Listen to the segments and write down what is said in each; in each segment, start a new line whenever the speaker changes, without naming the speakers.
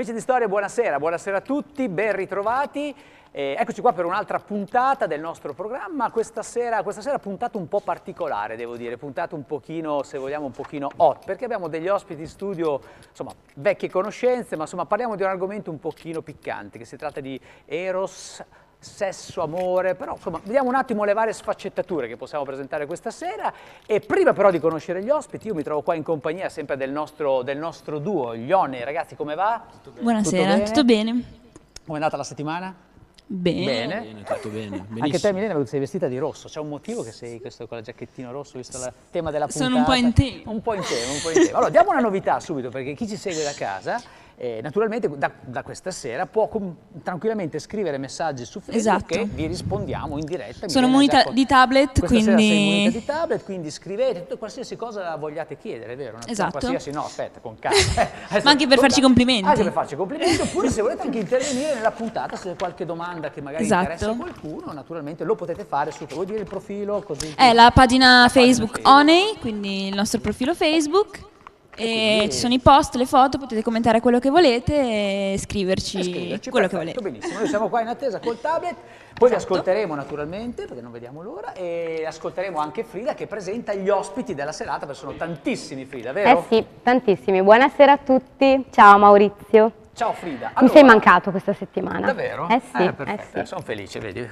Amici di Storia, buonasera, buonasera a tutti, ben ritrovati. Eccoci qua per un'altra puntata del nostro programma. Questa sera puntata un po' particolare, devo dire, puntata un pochino, se vogliamo, un pochino hot, perché abbiamo degli ospiti in studio, insomma, vecchie conoscenze, ma insomma parliamo di un argomento un pochino piccante, che si tratta di Eros, sesso, amore, però insomma vediamo un attimo le varie sfaccettature che possiamo presentare questa sera. E prima però di conoscere gli ospiti, io mi trovo qua in compagnia sempre del nostro duo, gli Oni. Ragazzi, come va?
Buonasera, tutto bene?
Come è andata la settimana?
Bene.
Bene, tutto bene, benissimo.
Anche te, Milena, sei vestita di rosso, c'è un motivo che sei questo con la giacchettino rosso, visto il tema della puntata?
Sono un po' in tema.
Un po' in tema. Allora, diamo una novità subito, perché chi ci segue da casa, naturalmente da questa sera può tranquillamente scrivere messaggi su Facebook,
esatto,
che vi rispondiamo in diretta.
Sono munita di tablet,
questa sera sei
quindi...
munita di tablet, quindi scrivete tutto, qualsiasi cosa vogliate chiedere, è vero?
Esatto.
Qualsiasi, no, aspetta, con calma.
Ma anche per farci complimenti.
Anche per farci complimenti, oppure se volete anche intervenire nella puntata, se c'è qualche domanda che magari interessa a qualcuno, naturalmente lo potete fare su, vuoi dire il profilo? Così,
è la pagina Facebook Oney, quindi il nostro profilo Facebook. E ci sono i post, le foto, potete commentare quello che volete e scriverci quello che volete.
Benissimo, noi siamo qua in attesa col tablet, poi vi ascolteremo naturalmente, perché non vediamo l'ora, e ascolteremo anche Frida che presenta gli ospiti della serata, perché sono tantissimi, Frida, vero?
Eh sì, tantissimi. Buonasera a tutti, ciao Maurizio.
Ciao Frida.
Mi sei mancato questa settimana.
Davvero?
Eh sì,
perfetto, sono felice, vedi.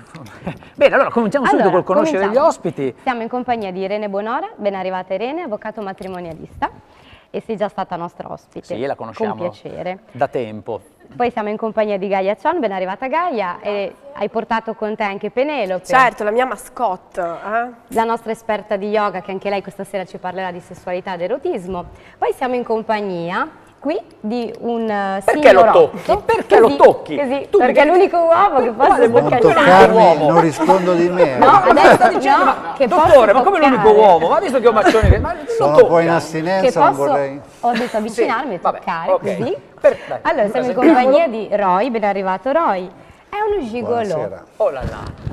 Bene, allora cominciamo subito col conoscere gli ospiti.
Siamo in compagnia di Irene Bonora, ben arrivata Irene, avvocato matrimonialista, e sei già stata nostra ospite.
Sì, la conosciamo
con piacere.
Da tempo.
Poi siamo in compagnia di Gaia Cion, ben arrivata Gaia, e hai portato con te anche Penelope.
Certo, la mia mascotte.
La nostra esperta di yoga, che anche lei questa sera ci parlerà di sessualità ed erotismo. Poi siamo in compagnia qui di un
perché lo tocchi? Perché lo tocchi?
Così, perché è l'unico uomo che posso
toccare. Non rispondo di me.
No, adesso dicendo,
no, che dottore, ma come l'unico uomo? Ma visto che ho Maccioni che
sono un po' in astinenza, non vorrei.
Ho detto avvicinarmi e toccare,
okay,
così.
Dai,
allora, siamo in compagnia di Roy, ben arrivato Roy. È uno gigolò.
Oh là là.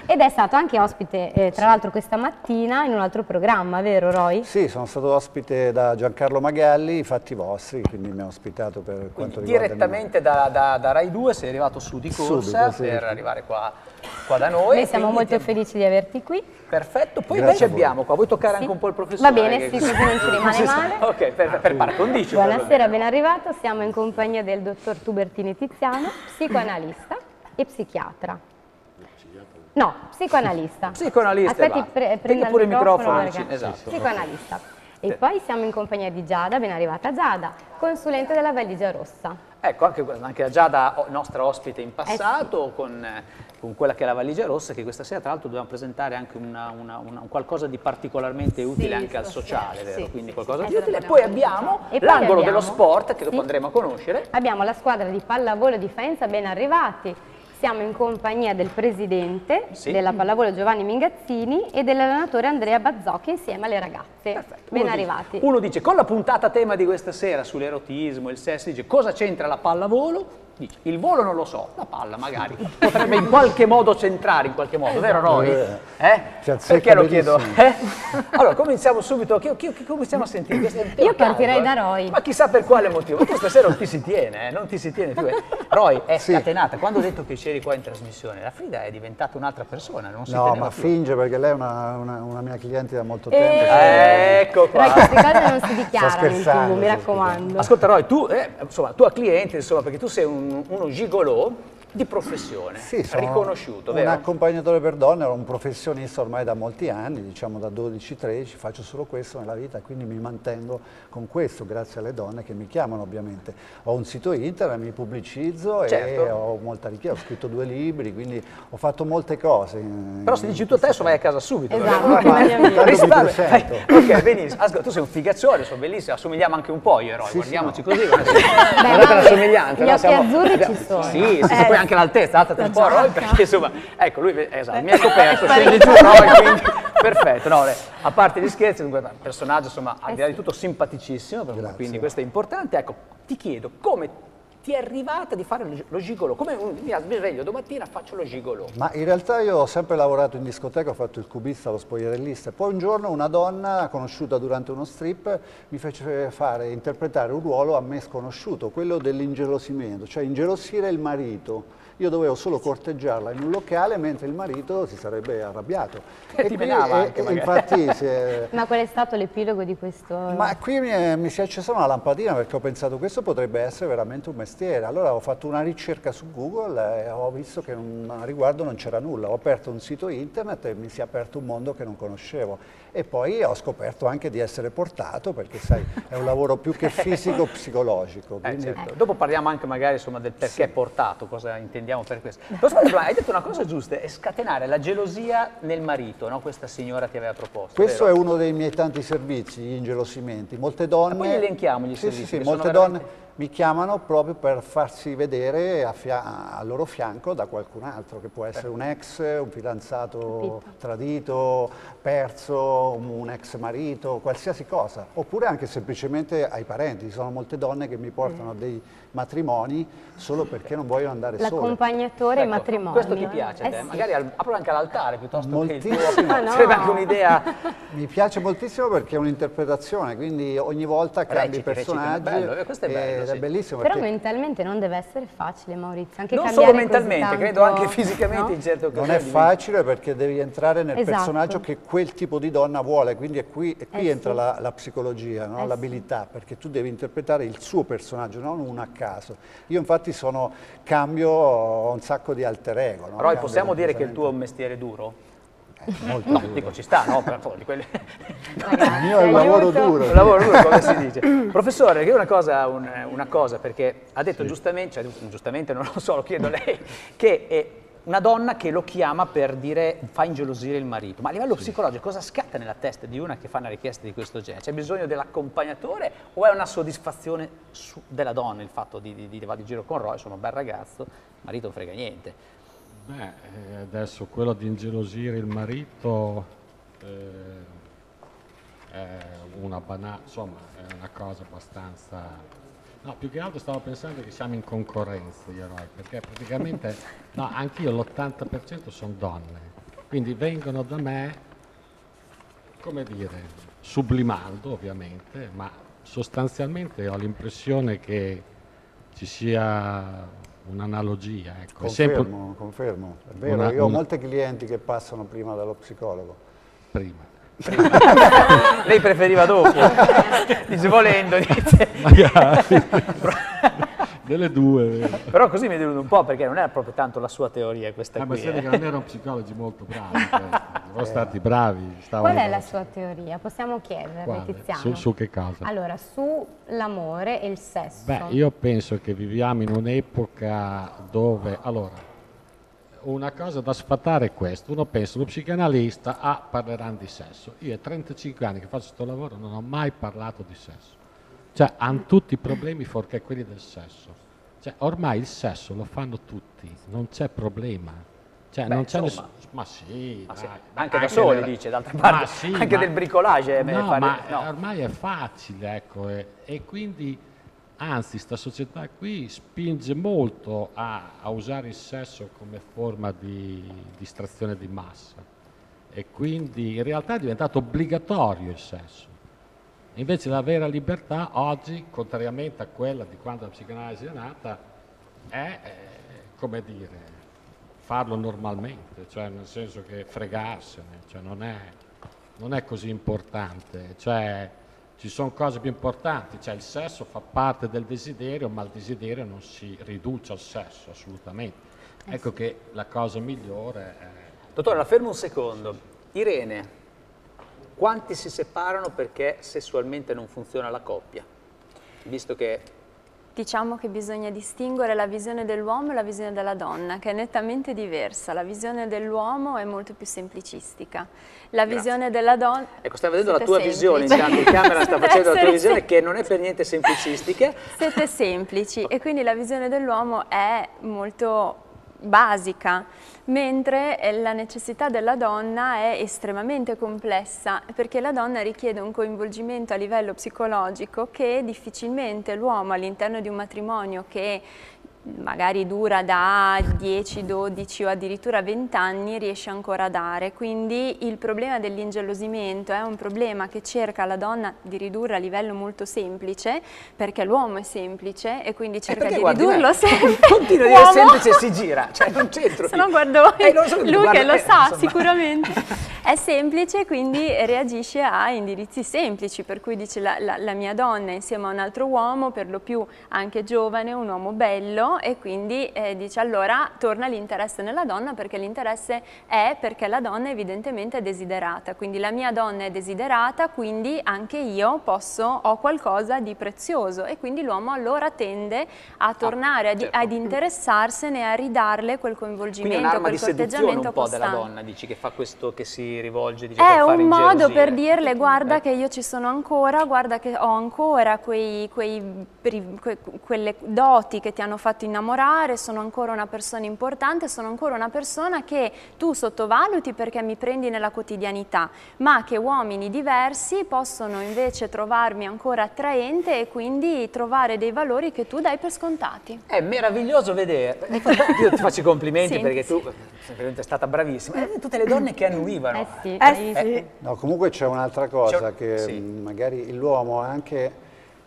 Ed è stato anche ospite, tra l'altro questa mattina, in un altro programma, vero Roy?
Sì, sono stato ospite da Giancarlo Magalli, i fatti vostri, quindi mi ha ospitato per quanto riguarda...
Direttamente da Rai 2 sei arrivato su di corsa per arrivare qua da noi.
Noi siamo molto felici di averti qui.
Perfetto, poi invece abbiamo qua, vuoi toccare anche un po' il professore?
Va bene, sì, così non ci rimane male.
Ok, per par condicio.
Buonasera, ben arrivato, siamo in compagnia del dottor Tubertini Tiziano, psicoanalista e psichiatra. No, psicoanalista.
Psicoanalista.
Aspetti, prenda
pure il microfono.
Esatto. Psicoanalista. E poi siamo in compagnia di Giada, ben arrivata Giada, consulente della Valigia Rossa.
Ecco, anche la Giada, nostra ospite in passato, con quella che è la Valigia Rossa, che questa sera tra l'altro dobbiamo presentare anche un qualcosa di particolarmente utile anche al sociale, vero?
Sì,
quindi qualcosa di utile. E poi abbiamo l'angolo dello sport, che dopo andremo a conoscere.
Abbiamo la squadra di pallavolo di Faenza, ben arrivati. Siamo in compagnia del presidente della pallavolo Giovanni Mingazzini e dell'allenatore Andrea Bazzocchi insieme alle ragazze.
Perfetto.
Ben arrivati.
Uno dice, con la puntata tema di questa sera sull'erotismo, il sesso, dice cosa c'entra la pallavolo? Dice, il volo non lo so, la palla magari potrebbe in qualche modo centrare, in qualche modo, vero Roy? Perché lo chiedo? Allora, cominciamo subito, cominciamo a sentire?
Io partirei da Roy.
Ma chissà per quale motivo, perché stasera non ti si tiene, non ti si tiene più. Roy è scatenata, quando ho detto che c'eri qua in trasmissione, la Frida è diventata un'altra persona, non si
No, ma
più.
Finge perché lei è una mia cliente da molto tempo.
Ecco qua.
Però queste cose non si dichiarano in TV, mi raccomando.
Ascolta Roy, tu, insomma, tua cliente, insomma, perché tu sei uno gigolò di professione, riconosciuto, vero?
Un accompagnatore per donne, ero un professionista ormai da molti anni, diciamo da 12-13, faccio solo questo nella vita, quindi mi mantengo con questo, grazie alle donne che mi chiamano ovviamente. Ho un sito internet, mi pubblicizzo e ho molta richiesta, ho scritto 2 libri, quindi ho fatto molte cose.
Però se dici tu adesso vai a casa subito.
Esatto,
ok, benissimo. Ascolta, tu sei un figaccione, sono bellissimo, assomigliamo anche un po' io e Roy, guardiamoci così. Guardate la somiglianza.
Gli occhi azzurri ci sono.
Sì, poi anche l'altezza, alzati un po' Roy, perché insomma, ecco lui, esatto, mi ha coperto, scende giù Roy, quindi perfetto, no, a parte gli scherzi, dunque un personaggio insomma al di là di tutto simpaticissimo, quindi questo è importante. Ecco, ti chiedo come ti è arrivata di fare lo gigolò? Come mi sveglio domattina, faccio lo gigolò?
Ma in realtà io ho sempre lavorato in discoteca, ho fatto il cubista, lo spogliarellista. Poi un giorno una donna conosciuta durante uno strip mi fece interpretare un ruolo a me sconosciuto, quello dell'ingelosimento, cioè ingelosire il marito. Io dovevo solo corteggiarla in un locale mentre il marito si sarebbe arrabbiato.
E ti menava anche magari.
Infatti
Ma qual è stato l'epilogo di questo?
Ma qui mi si è accesa una lampadina perché ho pensato questo potrebbe essere veramente un mestiere. Allora ho fatto una ricerca su Google e ho visto che a riguardo non c'era nulla. Ho aperto un sito internet e mi si è aperto un mondo che non conoscevo. E poi ho scoperto anche di essere portato perché sai, è un lavoro più che fisico-psicologico.
Certo. Dopo parliamo anche magari insomma, del perché portato, cosa intendiamo per questo. Però hai detto una cosa giusta, è scatenare la gelosia nel marito, no? Questa signora ti aveva proposto.
Questo
vero?
è uno dei miei tanti servizi, gli ingelosimenti. Molte donne...
Ma poi li elenchiamo gli servizi.
Sì, molte donne mi chiamano proprio per farsi vedere al loro fianco da qualcun altro, che può essere un ex, un fidanzato tradito, perso, un ex marito, qualsiasi cosa. Oppure anche semplicemente ai parenti. Ci sono molte donne che mi portano a dei matrimoni solo perché non vogliono andare sole.
L'accompagnatore ai matrimoni.
Questo ti piace a te?
Sì.
Magari apro anche all'altare piuttosto che il tuo.
Moltissimo.
Sarebbe anche un'idea.
Mi piace moltissimo perché è un'interpretazione, quindi ogni volta cambi personaggi.
Bello, questo è bello,
ed è bellissimo.
Però
perché
mentalmente non deve essere facile, Maurizio. Anche
non
cambiare
solo mentalmente,
così
credo
tanto,
anche fisicamente
no?
in certe occasioni.
non è facile perché devi entrare nel
Esatto.
personaggio che quel tipo di donna vuole, quindi qui entra
sì.
la psicologia, no? L'abilità, perché tu devi interpretare il suo personaggio, non uno a caso. Io infatti cambio un sacco di alter ego. No?
Però possiamo dire che il tuo è un mestiere duro?
Molto
No,
duro.
dico ci sta, no? Per di quelle...
Il mio è un lavoro duro.
Un lavoro duro, come si dice. Professore, io una cosa, perché ha detto giustamente, cioè giustamente non lo so, lo chiedo a lei, che è una donna che lo chiama per dire fa ingelosire il marito. Ma a livello psicologico cosa scatta nella testa di una che fa una richiesta di questo genere? C'è bisogno dell'accompagnatore o è una soddisfazione della donna il fatto di va di giro con Roy, sono un bel ragazzo, il marito non frega niente?
Beh, adesso quello di ingelosire il marito è insomma, è una cosa abbastanza... No, più che altro stavo pensando che siamo in concorrenza io e Roy, perché praticamente, no, anch'io l'80% sono donne, quindi vengono da me, come dire, sublimando ovviamente, ma sostanzialmente ho l'impressione che ci sia un'analogia, ecco.
Confermo, è vero, io ho molti clienti che passano prima dallo psicologo.
Prima.
Lei preferiva dopo, dice volendo, dice.
Magari. Delle due.
Però così mi è venuto un po' perché non era proprio tanto la sua teoria questa
Ma
qui.
che non erano psicologi molto bravi, sono stati bravi.
Qual è la sua teoria? Possiamo chiederle, Tiziano?
Su che cosa?
Allora, sull'amore e il sesso.
Beh, io penso che viviamo in un'epoca dove, allora, una cosa da sfatare è questo, uno pensa, lo psicanalista, parleranno di sesso. Io a 35 anni che faccio questo lavoro non ho mai parlato di sesso. Cioè, hanno tutti i problemi fuorché quelli del sesso. Cioè, ormai il sesso lo fanno tutti, non c'è problema. Cioè, non c'è nessuno... Ma sì,
Ma
dai,
sì, anche da soli, dice, d'altra parte,
sì,
anche del bricolage.
No, ormai è facile, ecco, e quindi... Anzi, sta società qui spinge molto a usare il sesso come forma di distrazione di massa e quindi in realtà è diventato obbligatorio il sesso. Invece la vera libertà oggi, contrariamente a quella di quando la psicanalisi è nata, è, come dire, farlo normalmente, cioè nel senso che fregarsene, cioè non è così importante, cioè ci sono cose più importanti, cioè il sesso fa parte del desiderio, ma il desiderio non si riduce al sesso, assolutamente. Ecco che la cosa migliore è...
Dottore, la fermo un secondo. Irene, quanti si separano perché sessualmente non funziona la coppia? Visto che...
Diciamo che bisogna distinguere la visione dell'uomo e la visione della donna, che è nettamente diversa. La visione dell'uomo è molto più semplicistica. La visione della donna...
Ecco, stiamo vedendo la tua visione, intanto in camera sta facendo la tua visione che non è per niente semplicistica.
Siete semplici e quindi la visione dell'uomo è molto basica, mentre la necessità della donna è estremamente complessa, perché la donna richiede un coinvolgimento a livello psicologico che difficilmente l'uomo all'interno di un matrimonio che magari dura da 10, 12 o addirittura 20 anni riesce ancora a dare. Quindi il problema dell'ingelosimento è un problema che cerca la donna di ridurre a livello molto semplice, perché l'uomo è semplice e quindi cerca di ridurlo sempre.
Continua a dire semplice e si gira, cioè non c'entro.
Se no guardo lui che lo sa
insomma.
Sicuramente. È semplice, quindi reagisce a indirizzi semplici, per cui dice la mia donna insieme a un altro uomo, per lo più anche giovane, un uomo bello, e quindi dice allora torna l'interesse nella donna, perché l'interesse è perché la donna evidentemente è desiderata, quindi la mia donna è desiderata, quindi anche io ho qualcosa di prezioso, e quindi l'uomo allora tende a tornare ad interessarsene e a ridarle quel coinvolgimento,
quindi è un'arma di seduzione un po'
costante.
della donna, dici, che fa questo, che si rivolge, dice,
è
per fare
un modo
ingelosire.
per dirle guarda che io ci sono ancora, guarda che ho ancora quelle doti che ti hanno fatto innamorare, sono ancora una persona importante, sono ancora una persona che tu sottovaluti perché mi prendi nella quotidianità, ma che uomini diversi possono invece trovarmi ancora attraente e quindi trovare dei valori che tu dai per scontati.
È meraviglioso vedere, io ti faccio i complimenti
Sì.
perché tu sei stata bravissima, tutte le donne che annuivano.
Sì.
No, comunque c'è un'altra cosa che
sì.
magari l'uomo anche,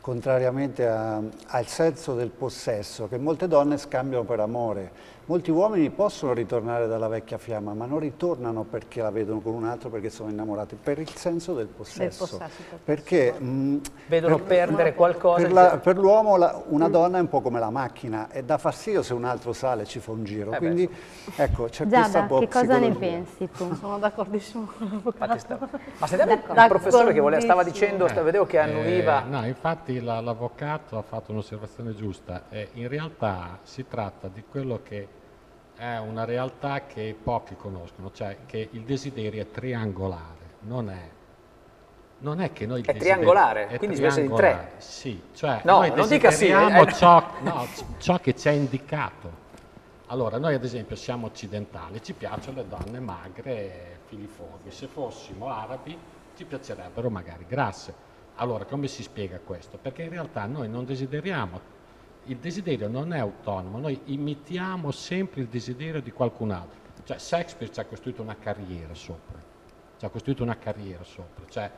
contrariamente al senso del possesso, che molte donne scambiano per amore. Molti uomini possono ritornare dalla vecchia fiamma, ma non ritornano perché la vedono con un altro, perché sono innamorati, per il senso del possesso. Perché
Vedono perdere qualcosa.
per l'uomo una donna è un po' come la macchina e dà fastidio se un altro sale e ci fa un giro. Quindi ecco, c'è questa
Giada,
po'
che cosa ne
psicologia.
pensi tu?
Sono d'accordissimo con l'avvocato.
Ma sentiamo il professore che stava dicendo, vedevo che annuiva.
No, infatti l'avvocato ha fatto un'osservazione giusta. In realtà si tratta di quello che è una realtà che pochi conoscono, cioè che il desiderio è triangolare, non è che noi...
È triangolare, quindi deve essere in tre.
Sì, cioè
No,
noi
non dica sì,
desideriamo ciò che ci è indicato. Allora, noi ad esempio siamo occidentali, ci piacciono le donne magre e filiformi, se fossimo arabi ci piacerebbero magari grasse. Allora, come si spiega questo? Perché in realtà noi non desideriamo, il desiderio non è autonomo, noi imitiamo sempre il desiderio di qualcun altro. Cioè Shakespeare ci ha costruito una carriera sopra, cioè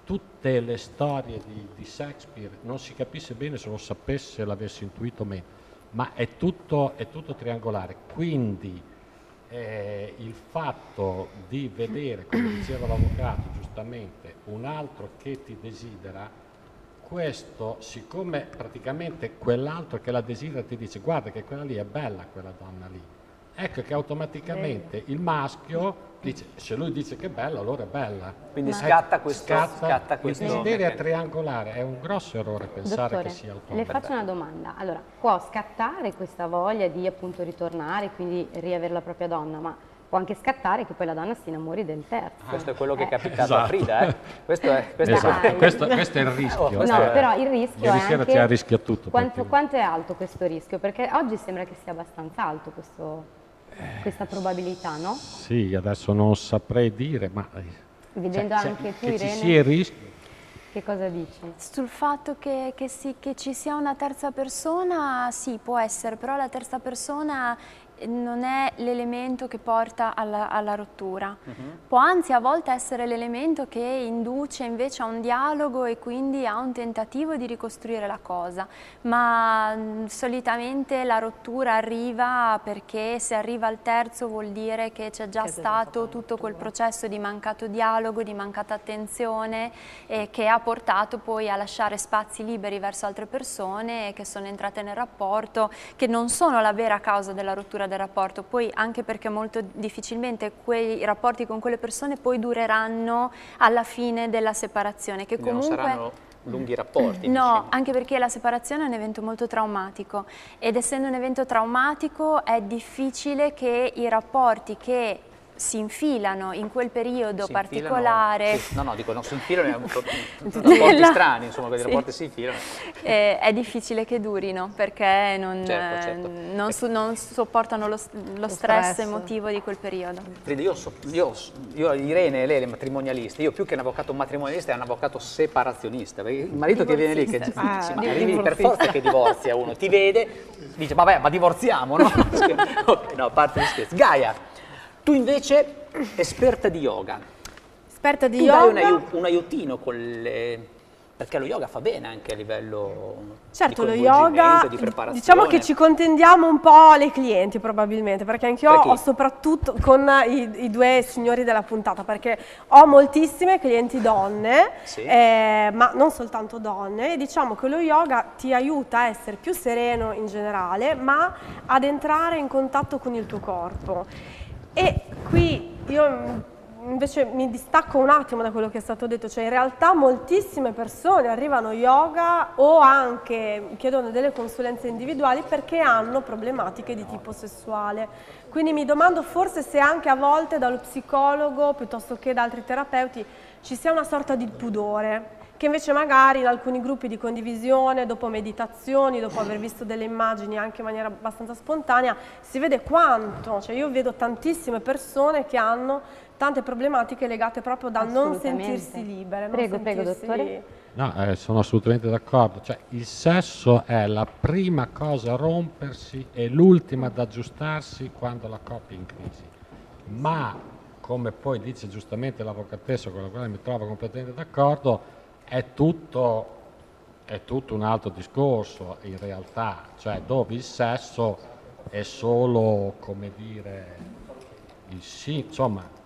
tutte le storie di Shakespeare non si capisce bene se lo sapesse, l'avesse intuito meno, ma è tutto triangolare. Quindi il fatto di vedere, come diceva l'avvocato giustamente, un altro che ti desidera, questo, siccome praticamente quell'altro che la desidera ti dice guarda che quella lì è bella, quella donna lì, ecco che automaticamente il maschio dice, se lui dice che è bella, allora è bella.
Quindi scatta questo.
Il desiderio è triangolare, è un grosso errore pensare
Dottore,
che sia autonomo.
le faccio una domanda. Allora, può scattare questa voglia di appunto ritornare, quindi riavere la propria donna, ma può anche scattare che poi la donna si innamori del terzo.
Questo è quello che è capitato a Frida, Questo è
Questo è il rischio.
No, però il rischio
Ieri
è
sera
anche...
ci ha rischiato tutto.
Quanto è alto questo rischio? Perché oggi sembra che sia abbastanza alto questa probabilità, no?
Sì, adesso non saprei dire, ma
Vedendo anche tu,
che ci
Irene,
sia il rischio.
che cosa dici?
Sul fatto che ci sia una terza persona, sì, può essere, però la terza persona non è l'elemento che porta alla rottura. Può anzi a volte essere l'elemento che induce invece a un dialogo e quindi a un tentativo di ricostruire la cosa, ma solitamente la rottura arriva perché se arriva al terzo vuol dire che c'è già stato tutto quel processo di mancato dialogo, di mancata attenzione, che ha portato poi a lasciare spazi liberi verso altre persone che sono entrate nel rapporto, che non sono la vera causa della rottura del rapporto, poi anche perché molto difficilmente quei rapporti con quelle persone poi dureranno alla fine della separazione, che
quindi
comunque...
non saranno lunghi rapporti.
No,
diciamo.
anche perché la separazione è un evento molto traumatico ed essendo un evento traumatico è difficile che i rapporti che si infilano in quel periodo particolare.
Sì. No, dico, non si infilano, rapporti strani, insomma, quei rapporti si infilano.
È difficile che durino, perché
Certo.
non sopportano lo stress emotivo di quel periodo.
Frida, io Irene e lei, le matrimonialiste, io più che un avvocato matrimonialista è un avvocato separazionista, perché il marito che viene lì, che ma arrivi per forza che divorzia uno, ti vede, dice vabbè, ma divorziamo, no? Okay, no, a parte gli scherzi. Gaia, tu invece esperta di yoga.
Esperta di
tu
yoga.
Dai un aiutino perché lo yoga fa bene anche a livello
certo,
di
lo yoga,
di preparazione.
diciamo che ci contendiamo un po' le clienti probabilmente, perché anch'io ho soprattutto con i due signori della puntata, perché ho moltissime clienti donne,
sì.
Ma non soltanto donne, e diciamo che lo yoga ti aiuta a essere più sereno in generale, ma ad entrare in contatto con il tuo corpo. E qui io invece mi distacco un attimo da quello che è stato detto, cioè in realtà moltissime persone arrivano yoga o anche chiedono delle consulenze individuali perché hanno problematiche di tipo sessuale. Quindi mi domando forse se anche a volte dallo psicologo piuttosto che da altri terapeuti ci sia una sorta di pudore, che invece magari in alcuni gruppi di condivisione, dopo meditazioni, dopo aver visto delle immagini anche in maniera abbastanza spontanea, si vede quanto, cioè io vedo tantissime persone che hanno tante problematiche legate proprio da non sentirsi libere.
Prego, dottore.
No, sono assolutamente d'accordo. Cioè, il sesso è la prima cosa a rompersi e l'ultima ad aggiustarsi quando la coppia è in crisi. Ma, come poi dice giustamente l'avvocatessa, con la quale mi trovo completamente d'accordo, è tutto un altro discorso in realtà, cioè dove il sesso è solo, come dire, insomma,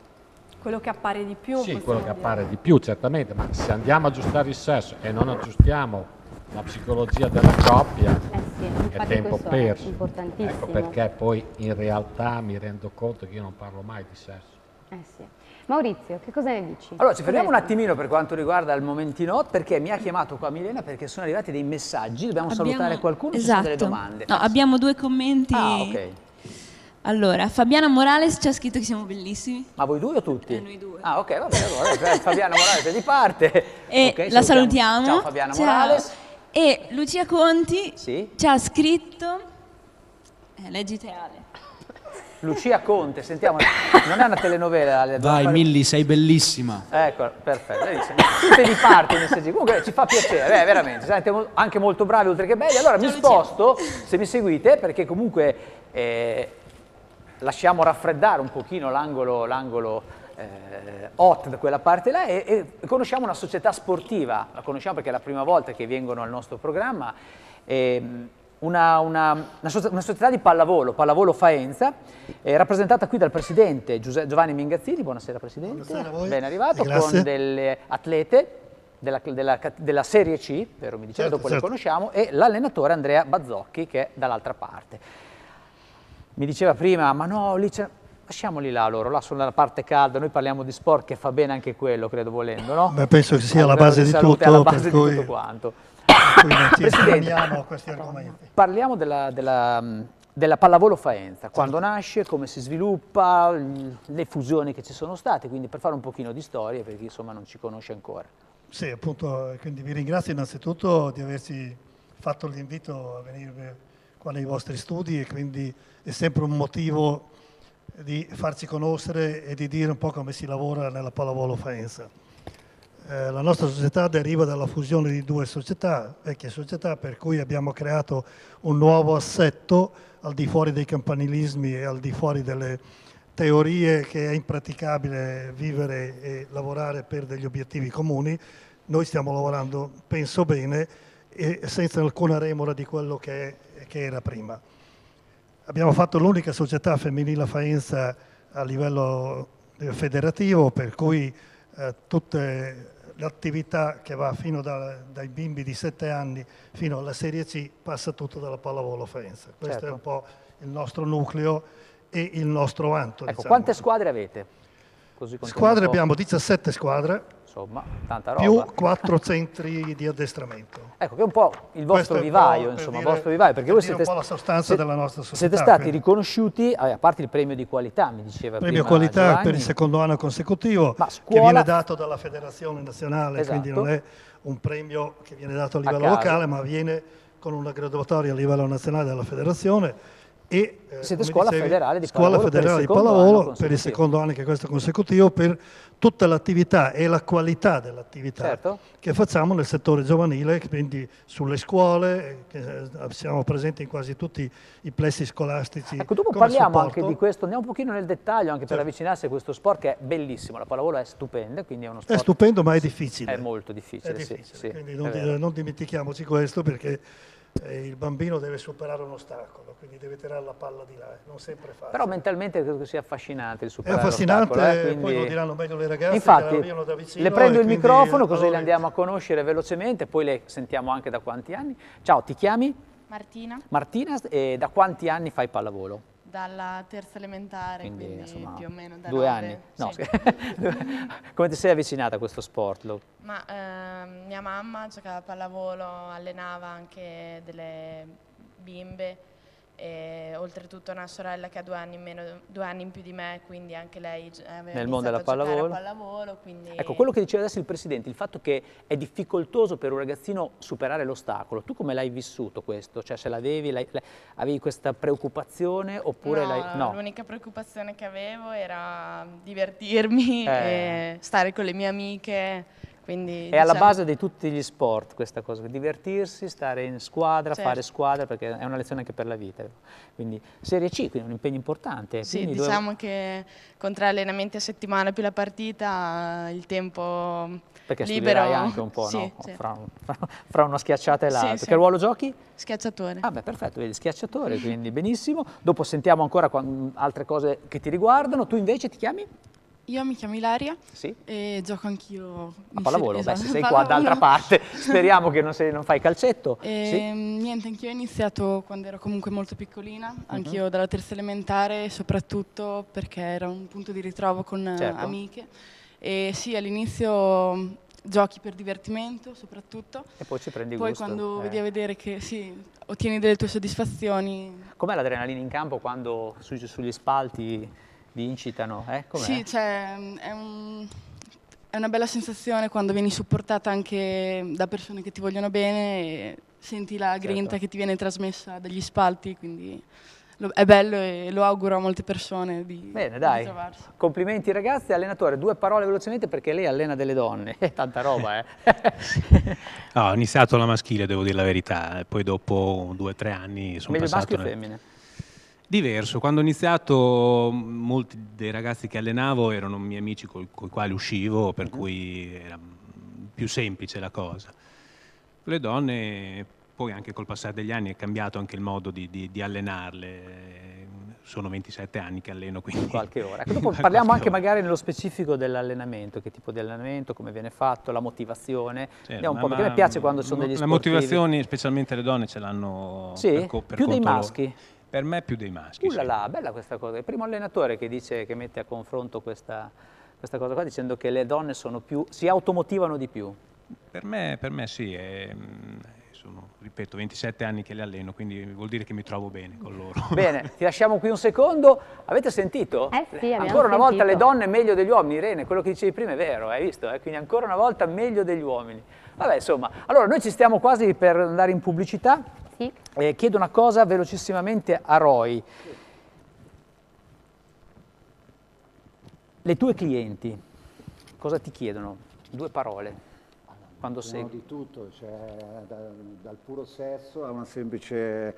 quello che appare di più.
Sì, quello che appare di più, certamente, ma se andiamo ad aggiustare il sesso e non aggiustiamo la psicologia della coppia, è tempo perso.
Importantissimo.
Ecco perché poi in realtà mi rendo conto che io non parlo mai di sesso.
Sì. Maurizio, che cosa ne dici?
Allora, ci fermiamo un attimino per quanto riguarda il momentino, perché mi ha chiamato qua Milena perché sono arrivati dei messaggi, dobbiamo salutare qualcuno, ci sono delle domande.
No, abbiamo due commenti.
Ah, ok.
Allora, Fabiana Morales ci ha scritto che siamo bellissimi.
Ma voi due o tutti?
Noi due.
Ah, ok, va bene, allora Fabiana Morales è di parte.
E
okay,
la salutiamo.
Ciao Fabiana Morales.
E Lucia Conti
sì?
ci ha scritto, leggi teale.
Lucia Conte, sentiamo, non è una telenovela.
Vai Milly, sei bellissima.
Ecco, perfetto. Tutte di parte i messaggi. Comunque ci fa piacere, veramente, siete anche molto bravi oltre che belli. Allora mi sposto, se mi seguite, perché comunque lasciamo raffreddare un pochino l'angolo hot da quella parte là e conosciamo una società sportiva, la conosciamo perché è la prima volta che vengono al nostro programma, una società di pallavolo Faenza, rappresentata qui dal presidente Giovanni Mingazzini. Buonasera Presidente,
buonasera a voi.
Ben arrivato,
Grazie.
con delle atlete della Serie C, vero mi diceva, dopo le conosciamo, e l'allenatore Andrea Bazzocchi che è dall'altra parte. Mi diceva prima, ma no, lì c'è... Lasciamoli là loro, là sono nella parte calda, noi parliamo di sport che fa bene anche quello, credo volendo, no?
Beh, penso che sia la base di tutto,
è la base
per
di tutto quanto.
Ci fermiamo a questi argomenti.
Parliamo della pallavolo Faenza, quando nasce, come si sviluppa, le fusioni che ci sono state, quindi per fare un pochino di storia per chi insomma non ci conosce ancora.
Sì, appunto, quindi vi ringrazio innanzitutto di averci fatto l'invito a venire qua nei vostri studi e quindi è sempre un motivo di farci conoscere e di dire un po' come si lavora nella pallavolo Faenza. La nostra società deriva dalla fusione di due società, vecchie società, per cui abbiamo creato un nuovo assetto al di fuori dei campanilismi e al di fuori delle teorie che è impraticabile vivere e lavorare per degli obiettivi comuni. Noi stiamo lavorando, penso bene, e senza alcuna remora di quello che era prima. Abbiamo fatto l'unica società femminile Faenza a livello federativo, per cui tutte le attività che va fino dai bimbi di 7 anni fino alla Serie C passa tutto dalla pallavolo Faenza. Questo è un po' il nostro nucleo e il nostro vanto.
Ecco,
diciamo.
quante squadre avete? Così
squadre abbiamo 17 squadre,
insomma, tanta roba.
più 4 centri di addestramento.
Ecco, che è un po' il vostro
Questo è un
vivaio,
po'
insomma, il
per
vostro vivaio, perché voi
dire
siete,
un po' la sostanza della nostra società.
siete stati
quindi.
riconosciuti, a parte il premio di qualità, mi diceva
Premio
prima
qualità
Giovanni,
per il secondo anno consecutivo,
ma
che
scuola,
viene dato dalla Federazione Nazionale,
esatto,
quindi non è un premio che viene dato a livello
caso,
locale, ma viene con una graduatoria a livello nazionale dalla Federazione. E
siete
come
scuola
dicevi,
federale di
scuola
pallavolo
federale di
per il secondo anno
pallavolo per il
consecutivo.
secondo anno, che questo consecutivo, per tutta l'attività e la qualità dell'attività
Certo.
che facciamo nel settore giovanile, quindi sulle scuole, che siamo presenti in quasi tutti i plessi scolastici.
Ecco, dopo
come
parliamo
supporto.
anche di questo, andiamo un pochino nel dettaglio anche per
Certo.
avvicinarsi a questo sport che è bellissimo, la pallavolo è stupenda, quindi è uno
È
sport
stupendo, ma è difficile.
è molto difficile,
È
sì,
difficile,
sì,
quindi
è
non,
vero.
non dimentichiamoci questo, perché il bambino deve superare un ostacolo, quindi deve tirare la palla di là, non sempre è facile.
Però mentalmente credo che sia affascinante il
È
superare
affascinante,
l'ostacolo,
poi
quindi
lo diranno meglio le ragazze, che
infatti
la vivono da vicino.
le prendo
e
il
quindi
microfono così
allora
le andiamo a conoscere velocemente, poi le sentiamo anche da quanti anni. Ciao, ti chiami?
Martina,
Martina, e da quanti anni fai pallavolo?
dalla terza elementare,
Quindi,
quindi
insomma,
più o meno da
2
9.
anni? No,
Sì.
come ti sei avvicinata a questo sport?
Ma mia mamma giocava a pallavolo, allenava anche delle bimbe e oltretutto una sorella che ha 2 anni in meno, 2 anni in più di me, quindi anche lei aveva
Nel mondo
iniziato
della
a giocare
pallavolo.
a pallavolo, quindi
Ecco, quello che diceva adesso il Presidente, il fatto che è difficoltoso per un ragazzino superare l'ostacolo, tu come l'hai vissuto questo? Cioè se l'avevi, avevi questa preoccupazione oppure
no, l'unica preoccupazione che avevo era divertirmi e stare con le mie amiche. Quindi,
è alla base di tutti gli sport questa cosa, divertirsi, stare in squadra,
certo,
fare squadra, perché è una lezione anche per la vita. Quindi Serie C, quindi un impegno importante.
Sì,
quindi
diciamo che con 3 allenamenti a settimana più la partita, il tempo
perché
libero...
studierai anche un po',
sì,
no?
sì.
Fra una schiacciata e l'altra.
Sì.
Che ruolo giochi?
Schiacciatore.
Ah beh, perfetto, vedi, schiacciatore, quindi benissimo. Dopo sentiamo ancora altre cose che ti riguardano. Tu invece ti chiami?
Io mi chiamo Ilaria
Sì.
e gioco anch'io
A pallavolo?
esatto,
Beh, se sei
pallavolo.
qua d'altra parte, speriamo che non fai calcetto. Sì?
Niente, anch'io ho iniziato quando ero comunque molto piccolina, anch'io dalla terza elementare, soprattutto perché era un punto di ritrovo con
Certo.
amiche. E sì, all'inizio giochi per divertimento soprattutto.
E poi ci prendi
Poi
gusto.
quando vedi a vedere che sì, ottieni delle tue soddisfazioni.
Com'è l'adrenalina in campo quando sugli spalti vi incitano? Com'è?
Sì, cioè, è una bella sensazione quando vieni supportata anche da persone che ti vogliono bene e senti la grinta
Certo.
che ti viene trasmessa dagli spalti, quindi è bello e lo auguro a molte persone di
Bene, dai,
trovarsi.
complimenti ragazzi. Allenatore, 2 parole velocemente perché lei allena delle donne, tanta roba
No, ho iniziato la maschile, devo dire la verità, e poi dopo 2 o 3 anni sono
Meglio
passato...
maschio o femmine?
Diverso, quando ho iniziato molti dei ragazzi che allenavo erano miei amici con i quali uscivo, per cui era più semplice la cosa. Con le donne, poi anche col passare degli anni è cambiato anche il modo di allenarle. Sono 27 anni che alleno, quindi...
Qualche ora. Ecco, dopo parliamo anche magari nello specifico dell'allenamento, che tipo di allenamento, come viene fatto, la motivazione. Andiamo un po', perché a me piace quando sono degli
Le
sportivi.
motivazioni, specialmente le donne, ce l'hanno
Sì?
per
Più dei
conto loro.
maschi?
Per me più dei maschi. Sì.
Là, bella questa cosa. Il primo allenatore che dice, che mette a confronto questa cosa qua, dicendo che le donne si automotivano di più.
Per me sì, sono, ripeto, 27 anni che le alleno, quindi vuol dire che mi trovo bene con loro.
Bene, ti lasciamo qui un secondo. Avete sentito?
Sì, abbiamo
ancora una volta
sentito.
le donne meglio degli uomini, Irene, quello che dicevi prima è vero, hai visto? Quindi ancora una volta meglio degli uomini. Vabbè, insomma, allora noi ci stiamo quasi per andare in pubblicità.
Sì.
Chiedo una cosa velocissimamente a Roy. Le tue clienti cosa ti chiedono? 2 parole. Quando sei...
di tutto, cioè, dal puro sesso a una semplice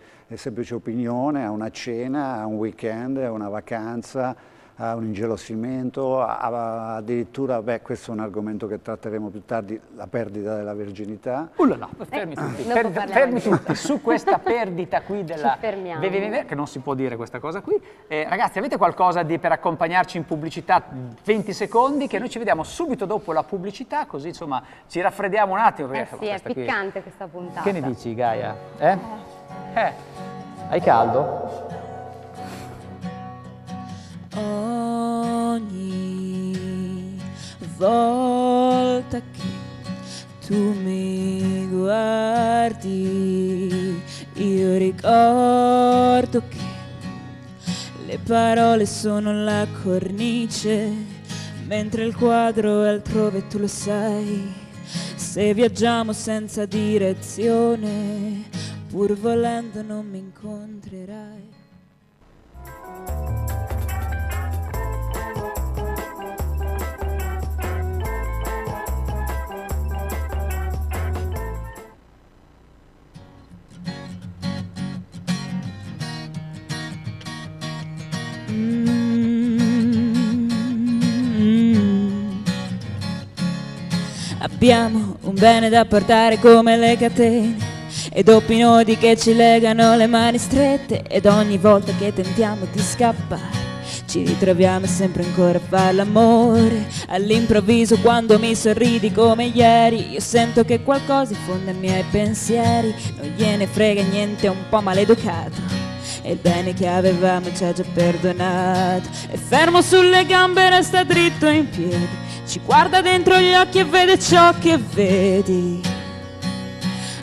opinione, a una cena, a un weekend, a una vacanza, a un ingelossimento, addirittura, questo è un argomento che tratteremo più tardi, la perdita della virginità.
Fermi tutti,
dopo parliamo
fermi
di
tutti su questa perdita qui della...
Ci fermiamo.
che non si può dire questa cosa qui. Ragazzi, avete qualcosa per accompagnarci in pubblicità? 20 secondi, che noi ci vediamo subito dopo la pubblicità, così insomma ci raffreddiamo un attimo.
Sì, è
questa qui-
piccante questa puntata.
Che ne dici, Gaia? Hai caldo?
Ogni volta che tu mi guardi ricordi, io ricordo che le parole sono la cornice, mentre il quadro è altrove, tu lo sai. Se viaggiamo senza direzione, pur volendo non mi incontrerai. Abbiamo un bene da portare come le catene e doppi nodi che ci legano le mani strette, ed ogni volta che tentiamo di scappare ci ritroviamo sempre ancora a fare l'amore. All'improvviso quando mi sorridi come ieri, io sento che qualcosa infonde ai miei pensieri. Non gliene frega niente, è un po' maleducato e il bene che avevamo ci ha già perdonato. E fermo sulle gambe resta dritto in piedi, ci guarda dentro gli occhi e vede ciò che vedi.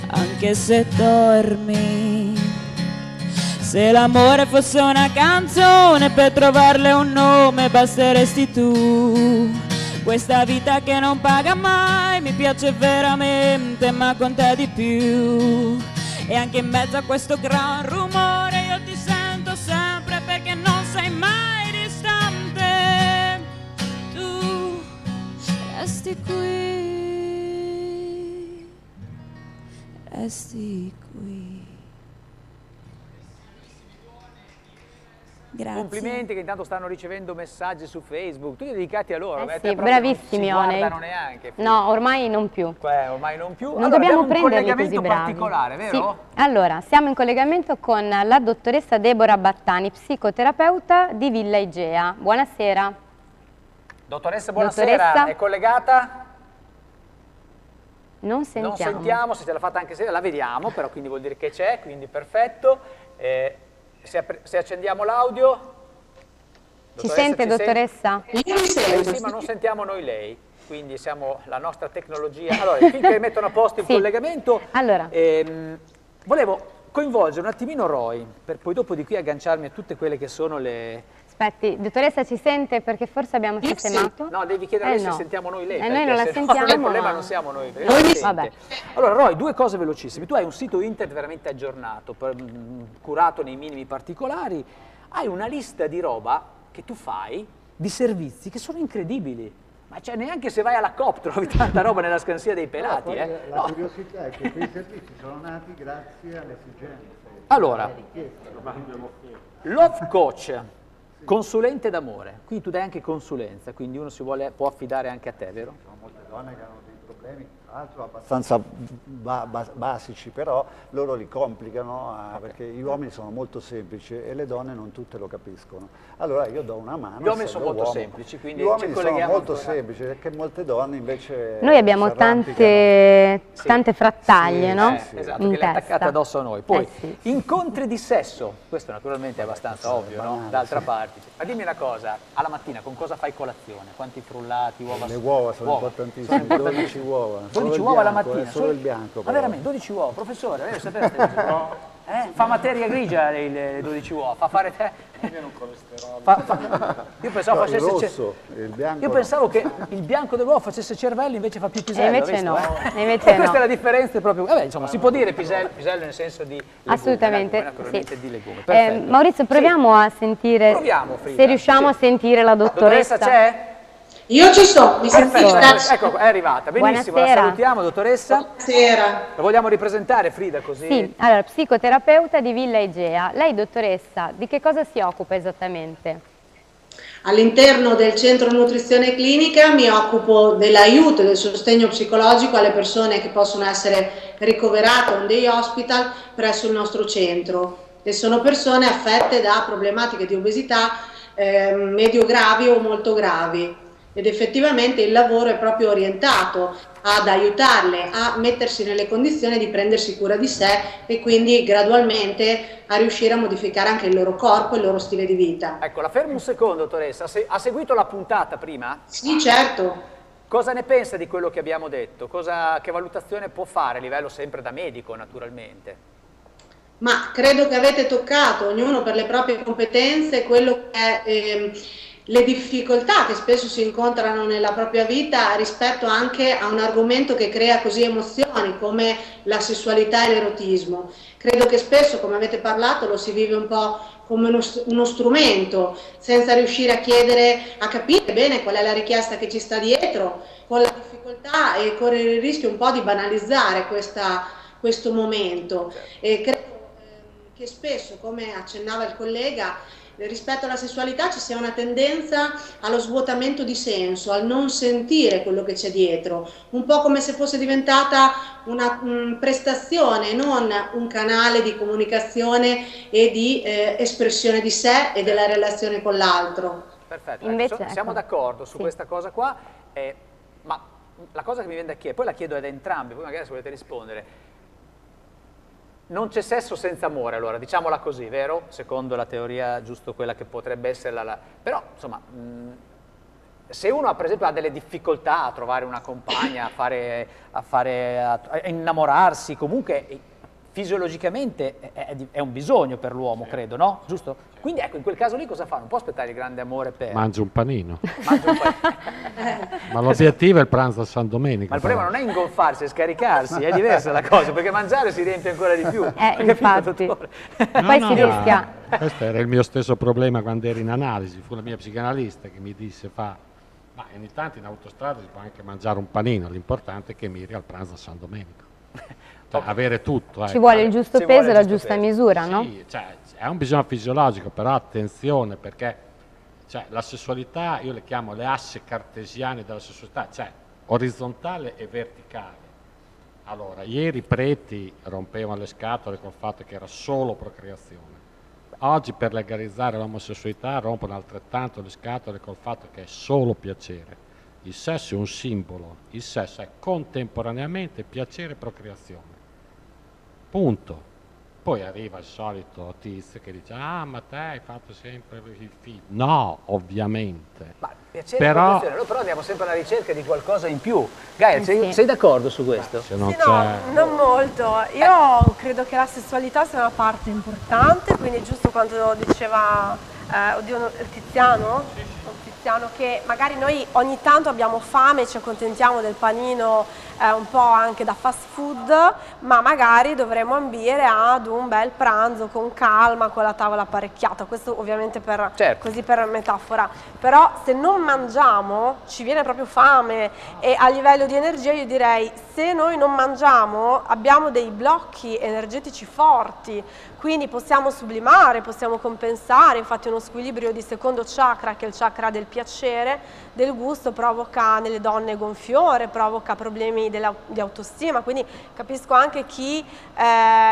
Anche se dormi, se l'amore fosse una canzone, per trovarle un nome basteresti tu. Questa vita che non paga mai mi piace veramente, ma con te di più. E anche in mezzo a questo gran rumore io ti sento sempre, perché non sei mai distante. Tu resti qui, resti qui. Grazie.
Complimenti, che intanto stanno ricevendo messaggi su Facebook, tutti dedicati a loro.
Sì, bravissimi,
non si
One.
guardano neanche.
No, ormai non più.
Ormai non più.
Non
Allora,
dobbiamo
abbiamo un
prenderli
collegamento
così bravi.
particolare, vero?
Sì. Allora, siamo in collegamento con la dottoressa Deborah Battani, psicoterapeuta di Villa Igea. Buonasera.
Dottoressa, buonasera.
Dottoressa?
È collegata?
Non sentiamo.
Non sentiamo, se ce l'ha fatta anche se la vediamo, però quindi vuol dire che c'è, quindi perfetto. Se accendiamo l'audio...
Ci sente, dottoressa?
Io mi sento. Sì, ma non sentiamo noi lei, quindi siamo la nostra tecnologia. Allora, finché mettono a posto il collegamento,
allora.
Volevo coinvolgere un attimino Roy, per poi dopo di qui agganciarmi a tutte quelle che sono le...
Aspetti, dottoressa ci sente perché forse abbiamo sistemato?
No, devi chiedere a lei
no.
se sentiamo noi lei.
Noi non la sentiamo.
No, il problema non siamo noi.
Vabbè.
Allora Roy, due cose velocissime. Tu hai un sito internet veramente aggiornato, curato nei minimi particolari, hai una lista di roba che tu fai, di servizi che sono incredibili. Ma cioè neanche se vai alla Coop trovi tanta roba nella scansia dei pelati.
La curiosità è che quei servizi sono nati grazie alle esigenze.
Allora, Love Coach, consulente d'amore, quindi tu dai anche consulenza, quindi uno può affidare anche a te, vero?
Sono molte donne che hanno dei problemi, tra l'altro abbastanza basici, però loro li complicano perché gli uomini sono molto semplici e le donne non tutte lo capiscono. Allora io do una mano.
Gli uomini sono molto semplici, quindi
gli uomini sono molto semplici, perché molte donne invece...
Noi abbiamo tante frattaglie, no?
Esatto, che le attaccate addosso a noi. Poi, incontri di sesso, questo naturalmente è abbastanza ovvio, no? D'altra parte. Ma dimmi una cosa, alla mattina con cosa fai colazione? Quanti frullati, uova?
Le uova sono importantissime, 12 uova.
12 uova alla mattina?
Solo il bianco.
Ma veramente, 12 uova, professore, lei lo sapete? Fa materia grigia le 12 uova, fa fare te.
Meno colesterolo.
Io pensavo facesse
rosso, il bianco.
Io pensavo che il bianco dell'uovo facesse cervello, invece fa più pisello.
E invece no.
Questa è la differenza proprio. Vabbè, insomma, si può dire pisello nel senso di legume,
assolutamente,
naturalmente di legume.
Maurizio, proviamo a sentire.
Proviamo, Frida.
Se riusciamo a sentire la dottoressa.
C'è?
Io ci sto, mi sentite?
Ecco, è arrivata, benissimo,
buonasera.
La salutiamo, dottoressa.
Buonasera.
La vogliamo ripresentare, Frida, così?
Sì, allora, psicoterapeuta di Villa Igea. Lei, dottoressa, di che cosa si occupa esattamente?
All'interno del centro nutrizione clinica mi occupo dell'aiuto e del sostegno psicologico alle persone che possono essere ricoverate on day hospital presso il nostro centro, e sono persone affette da problematiche di obesità medio gravi o molto gravi. Ed effettivamente il lavoro è proprio orientato ad aiutarle a mettersi nelle condizioni di prendersi cura di sé e quindi gradualmente a riuscire a modificare anche il loro corpo e il loro stile di vita.
Ecco, la fermo un secondo, dottoressa. Ha seguito la puntata prima?
Sì, certo.
Cosa ne pensa di quello che abbiamo detto? Che valutazione può fare a livello sempre da medico, naturalmente?
Ma credo che avete toccato, ognuno per le proprie competenze, quello che è le difficoltà che spesso si incontrano nella propria vita rispetto anche a un argomento che crea così emozioni come la sessualità e l'erotismo. Credo che spesso, come avete parlato, lo si vive un po' come uno strumento, senza riuscire a capire bene qual è la richiesta che ci sta dietro, con la difficoltà e correre il rischio un po' di banalizzare questo momento. E credo che spesso, come accennava il collega, rispetto alla sessualità ci sia una tendenza allo svuotamento di senso, al non sentire quello che c'è dietro, un po' come se fosse diventata una prestazione, non un canale di comunicazione e di espressione di sé e della relazione con l'altro.
Perfetto, invece, siamo d'accordo su questa cosa qua, ma la cosa che mi viene da chiedere, poi la chiedo ad entrambi, poi magari se volete rispondere. Non c'è sesso senza amore, allora, diciamola così, vero? Secondo la teoria, giusto quella che potrebbe essere la... Però, insomma, se uno, per esempio, ha delle difficoltà a trovare una compagna, a innamorarsi, comunque fisiologicamente è un bisogno per l'uomo, credo, no? Giusto? Quindi, ecco, in quel caso lì cosa fa? Non può aspettare il grande amore per...
Mangia un panino. Ma l'obiettivo è il pranzo a San Domenico.
Ma il problema non è ingolfarsi, è scaricarsi, è diversa la cosa, perché mangiare si riempie ancora di più.
Infatti. Poi si rischia.
Questo era il mio stesso problema quando ero in analisi. Fu la mia psicanalista che mi disse, ma ogni tanto in autostrada si può anche mangiare un panino, l'importante è che miri al pranzo a San Domenico. Cioè, avere tutto.
Ci vuole il giusto peso e la giusta misura, no?
Sì, cioè, è un bisogno fisiologico, però attenzione, perché la sessualità, io le chiamo le assi cartesiane della sessualità, cioè orizzontale e verticale. Allora, ieri i preti rompevano le scatole col fatto che era solo procreazione. Oggi per legalizzare l'omosessualità rompono altrettanto le scatole col fatto che è solo piacere. Il sesso è un simbolo, il sesso è contemporaneamente piacere e procreazione. Punto. Poi arriva il solito tizio che dice, ma te hai fatto sempre il figlio. No, ovviamente.
Ma piacere però andiamo sempre alla ricerca di qualcosa in più. Gaia, sei d'accordo su questo?
No, non molto. Io credo che la sessualità sia una parte importante, quindi giusto quando diceva Tiziano, che magari noi ogni tanto abbiamo fame e ci accontentiamo del panino un po' anche da fast food, ma magari dovremmo ambire ad un bel pranzo con calma, con la tavola apparecchiata, questo ovviamente così per metafora, però se non mangiamo ci viene proprio fame e a livello di energia io direi se noi non mangiamo abbiamo dei blocchi energetici forti, quindi possiamo sublimare, possiamo compensare, infatti uno squilibrio di secondo chakra, che è il chakra del piacere, del gusto, provoca nelle donne gonfiore, provoca problemi di autostima, quindi capisco anche chi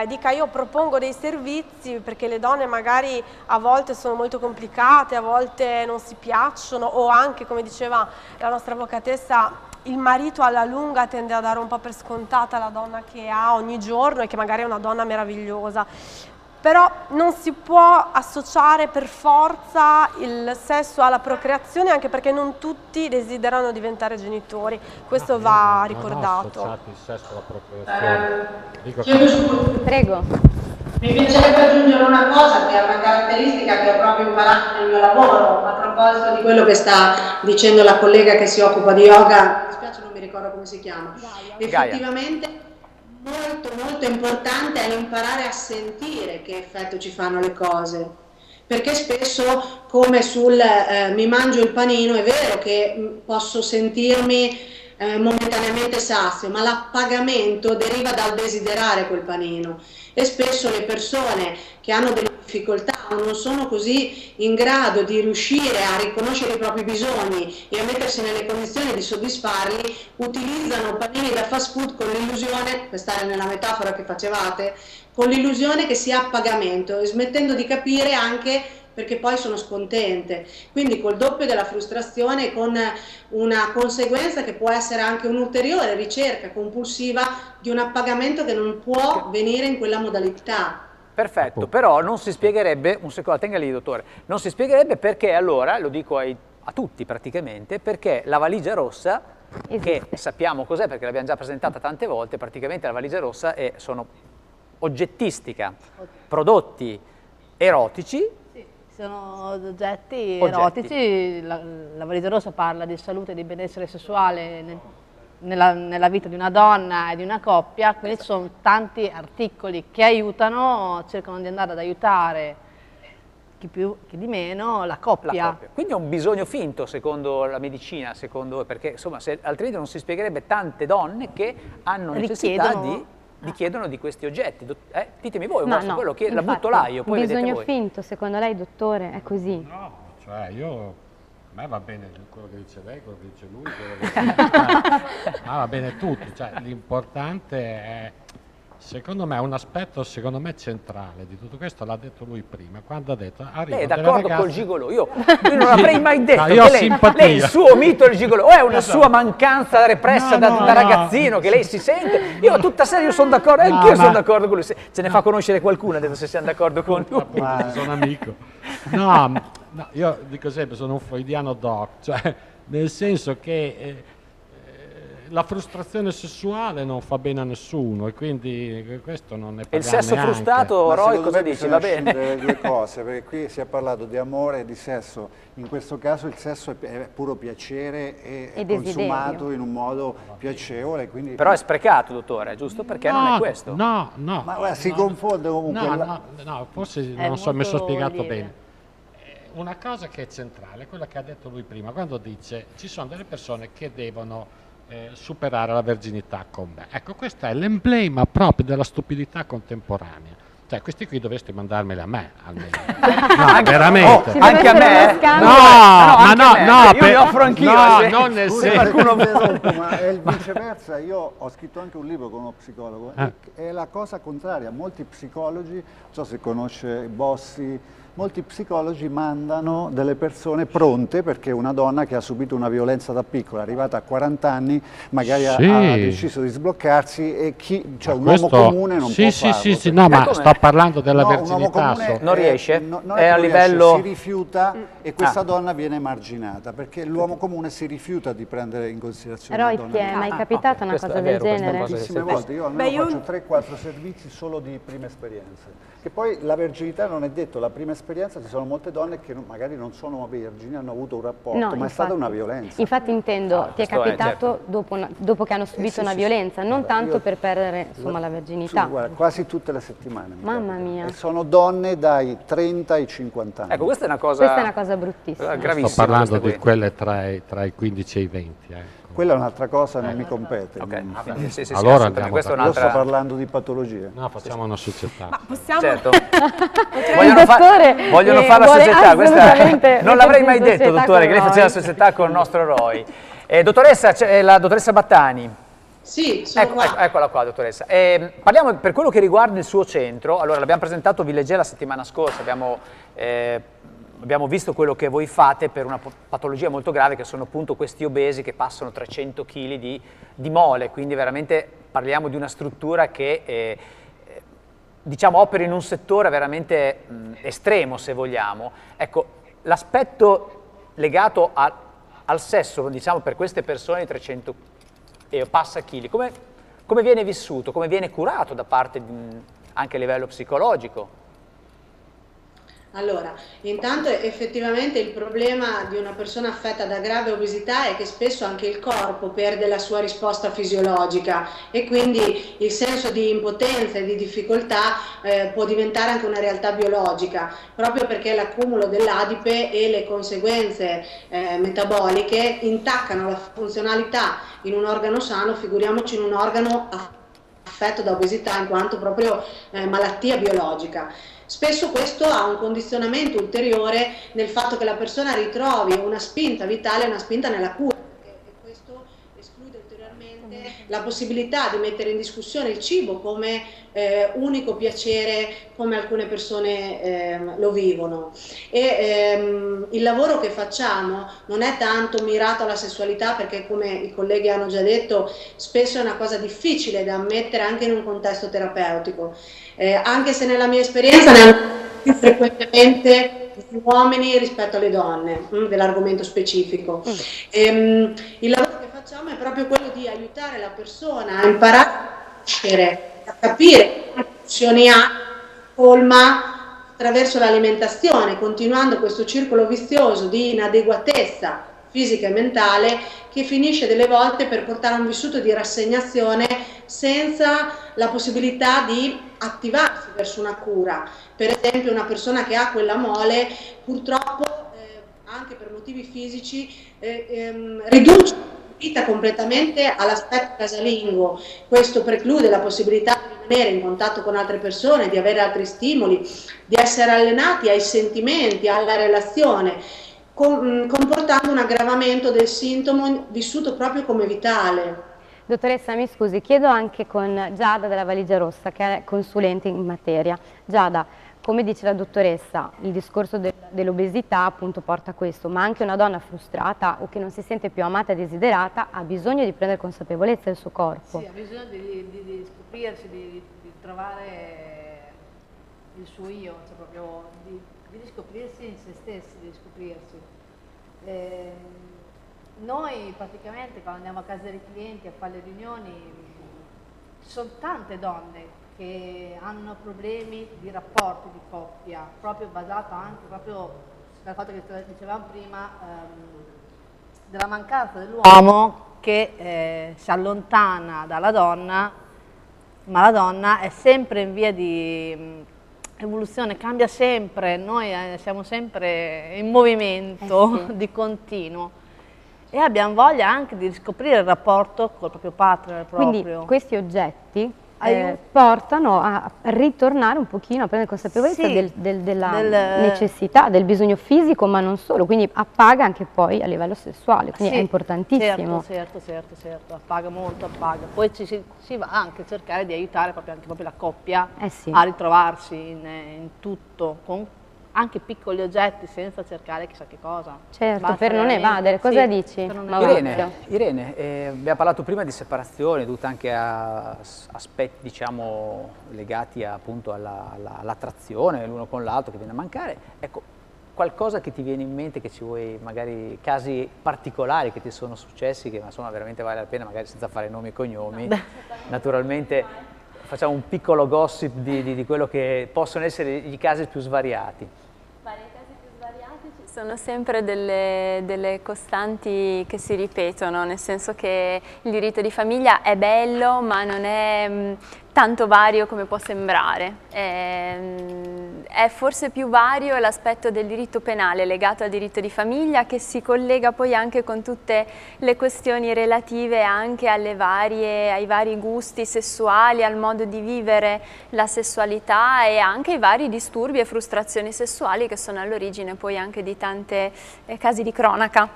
dica io propongo dei servizi perché le donne magari a volte sono molto complicate, a volte non si piacciono o anche, come diceva la nostra avvocatessa, il marito alla lunga tende a dare un po' per scontata la donna che ha ogni giorno e che magari è una donna meravigliosa. Però non si può associare per forza il sesso alla procreazione, anche perché non tutti desiderano diventare genitori, questo va ricordato.
Non ho associato il sesso alla procreazione.
Prego.
Mi piacerebbe aggiungere una cosa che è una caratteristica che ho proprio imparato nel mio lavoro, a proposito di quello che sta dicendo la collega che si occupa di yoga, mi spiace non mi ricordo come si chiama. Effettivamente molto importante è imparare a sentire che effetto ci fanno le cose, perché spesso come sul mi mangio il panino è vero che posso sentirmi momentaneamente sazio, ma l'appagamento deriva dal desiderare quel panino e spesso le persone che hanno delle difficoltà o non sono così in grado di riuscire a riconoscere i propri bisogni e a mettersi nelle condizioni di soddisfarli utilizzano panini da fast food con l'illusione, per stare nella metafora che facevate, con l'illusione che sia appagamento e smettendo di capire anche perché poi sono scontente, quindi col doppio della frustrazione, con una conseguenza che può essere anche un'ulteriore ricerca compulsiva di un appagamento che non può venire in quella modalità.
Perfetto, però non si spiegherebbe, un secondo, tenga lì dottore, non si spiegherebbe perché allora, lo dico a tutti praticamente, perché la valigia rossa che sappiamo cos'è perché l'abbiamo già presentata tante volte, praticamente la valigia rossa sono oggettistica, prodotti erotici.
Sì, sono oggetti erotici, la valigia rossa parla di salute e di benessere sessuale nella vita di una donna e di una coppia, quindi ci sono tanti articoli che aiutano, cercano di andare ad aiutare chi più, chi di meno, la coppia.
Quindi è un bisogno finto secondo la medicina, perché insomma altrimenti non si spiegherebbe tante donne che hanno necessità richiedono di questi oggetti. Ditemi voi, quello che la butto là io, poi vedete voi.
Bisogno finto, secondo lei, dottore, è così?
No, cioè a me va bene quello che dice lei, quello che dice lui, quello che va bene tutto, cioè, l'importante è, secondo me, un aspetto centrale di tutto questo, l'ha detto lui prima, quando ha detto
lei è d'accordo col gigolò, io non avrei mai detto
io
che lei il suo mito del gigolò, o è una sua mancanza repressa da ragazzino che lei si sente, io tutta seria sono d'accordo, anch'io sono d'accordo con lui, ce ne fa conoscere qualcuno adesso se siamo d'accordo con lui.
Sono amico. No, io dico sempre, sono un freudiano doc, cioè nel senso che la frustrazione sessuale non fa bene a nessuno e quindi questo non ne parliamo.
Il sesso
neanche.
frustrato, Roy, cosa dici? Va bene?
Le due cose, perché qui si è parlato di amore e di sesso, in questo caso il sesso è puro piacere e consumato in un modo piacevole. Quindi...
Però è sprecato, dottore, giusto? Perché non è questo.
No.
Ma guarda, si confonde comunque.
No, forse non so, mi sono spiegato bene. Una cosa che è centrale è quella che ha detto lui prima, quando dice ci sono delle persone che devono superare la verginità con me. Ecco, questo è l'emblema proprio della stupidità contemporanea. Cioè, questi qui dovresti mandarmeli a me, almeno. No, veramente.
Anche a me?
No,
io li offro anch'io.
No, non nel senso.
Ma è il viceversa, io ho scritto anche un libro con uno psicologo, è la cosa contraria. Molti psicologi, non so se conosce Bossi, molti psicologi mandano delle persone pronte perché una donna che ha subito una violenza da piccola, arrivata a 40 anni, magari ha deciso di sbloccarsi e cioè un uomo comune non può farlo.
Sì, no, ma sto parlando della verginità.
Non riesce?
Non
è a livello...
si rifiuta e questa donna viene emarginata perché l'uomo comune si rifiuta di prendere in considerazione la donna.
Però ti è mai capitata una cosa del genere?
Tantissime volte, io almeno faccio 3-4 servizi solo di prime esperienze. Che poi la verginità non è detto, la prima esperienza ci sono molte donne che magari non sono vergini, hanno avuto un rapporto, ma è stata una violenza.
Infatti intendo, ti è capitato dopo che hanno subito una violenza, non tanto per perdere insomma, la verginità.
Guarda, quasi tutte le settimane.
Mamma mia.
E sono donne dai 30 ai 50 anni.
Ecco, questa è una cosa
bruttissima.
Gravissima.
Sto parlando di quelle tra i 15 e i 20.
Quella è un'altra cosa, non mi compete.
Allora
io sto parlando di patologie.
No, facciamo una società.
Ma possiamo...
Certo.
vogliono
fare la società, questa non l'avrei mai detto, dottore, che lei faceva la società con il nostro Roy. Dottoressa, c'è la dottoressa Battani.
Sì, sono qua.
Eccola qua, dottoressa. Parliamo per quello che riguarda il suo centro. Allora, l'abbiamo presentato, vi leggevo la settimana scorsa, abbiamo visto quello che voi fate per una patologia molto grave che sono appunto questi obesi che passano 300 kg di mole, quindi veramente parliamo di una struttura che diciamo opera in un settore veramente estremo, se vogliamo. Ecco, l'aspetto legato al sesso, diciamo, per queste persone di 300 e passa chili, come viene vissuto, come viene curato da parte anche a livello psicologico?
Allora, intanto effettivamente il problema di una persona affetta da grave obesità è che spesso anche il corpo perde la sua risposta fisiologica e quindi il senso di impotenza e di difficoltà può diventare anche una realtà biologica, proprio perché l'accumulo dell'adipe e le conseguenze metaboliche intaccano la funzionalità in un organo sano, figuriamoci in un organo affetto da obesità in quanto proprio malattia biologica. Spesso questo ha un condizionamento ulteriore nel fatto che la persona ritrovi una spinta vitale, una spinta nella cura, e questo esclude ulteriormente la possibilità di mettere in discussione il cibo come unico piacere, come alcune persone lo vivono. E il lavoro che facciamo non è tanto mirato alla sessualità, perché come i colleghi hanno già detto spesso è una cosa difficile da ammettere anche in un contesto terapeutico. Anche se nella mia esperienza ne hanno più frequentemente gli uomini rispetto alle donne, dell'argomento specifico. Il lavoro che facciamo è proprio quello di aiutare la persona a imparare a capire quali funzioni ha, colma attraverso l'alimentazione, continuando questo circolo vizioso di inadeguatezza fisica e mentale che finisce delle volte per portare a un vissuto di rassegnazione senza la possibilità di attivarsi verso una cura. Per esempio una persona che ha quella mole purtroppo anche per motivi fisici riduce la vita completamente all'aspetto casalingo. Questo preclude la possibilità di rimanere in contatto con altre persone, di avere altri stimoli, di essere allenati ai sentimenti, alla relazione, comportando un aggravamento del sintomo vissuto proprio come vitale.
Dottoressa, mi scusi, chiedo anche con Giada della Valigia Rossa, che è consulente in materia. Giada, come dice la dottoressa, il discorso dell'obesità appunto porta a questo, ma anche una donna frustrata o che non si sente più amata e desiderata ha bisogno di prendere consapevolezza del suo corpo.
Sì, ha bisogno di scoprirsi, di trovare il suo io, cioè proprio di riscoprirsi in se stessi, di scoprirsi. Noi praticamente quando andiamo a casa dei clienti a fare le riunioni, ci sono tante donne che hanno problemi di rapporti di coppia, proprio basato anche proprio sulla cosa che dicevamo prima, della mancanza dell'uomo che si allontana dalla donna, ma la donna è sempre in via di evoluzione, cambia sempre, noi siamo sempre in movimento di continuo. E abbiamo voglia anche di riscoprire il rapporto col proprio partner.
Quindi questi oggetti portano a ritornare un pochino a prendere consapevolezza della necessità, del bisogno fisico, ma non solo, quindi appaga anche poi a livello sessuale, quindi è importantissimo.
Certo, appaga molto, appaga. Poi si va anche a cercare di aiutare proprio la coppia a ritrovarsi in tutto, con anche piccoli oggetti senza cercare chissà che cosa.
Certo, per non evadere. Cosa dici?
Irene, abbiamo parlato prima di separazione dovuta anche a aspetti diciamo legati appunto all'attrazione l'uno con l'altro che viene a mancare. Ecco, qualcosa che ti viene in mente, che ci vuoi, magari casi particolari che ti sono successi, che insomma veramente vale la pena, magari senza fare nomi e cognomi, naturalmente facciamo un piccolo gossip di quello che possono essere i casi più svariati.
Sono sempre delle costanti che si ripetono, nel senso che il diritto di famiglia è bello ma non è tanto vario come può sembrare. È forse più vario l'aspetto del diritto penale legato al diritto di famiglia, che si collega poi anche con tutte le questioni relative anche ai vari gusti sessuali, al modo di vivere la sessualità e anche ai vari disturbi e frustrazioni sessuali che sono all'origine poi anche di tanti casi di cronaca.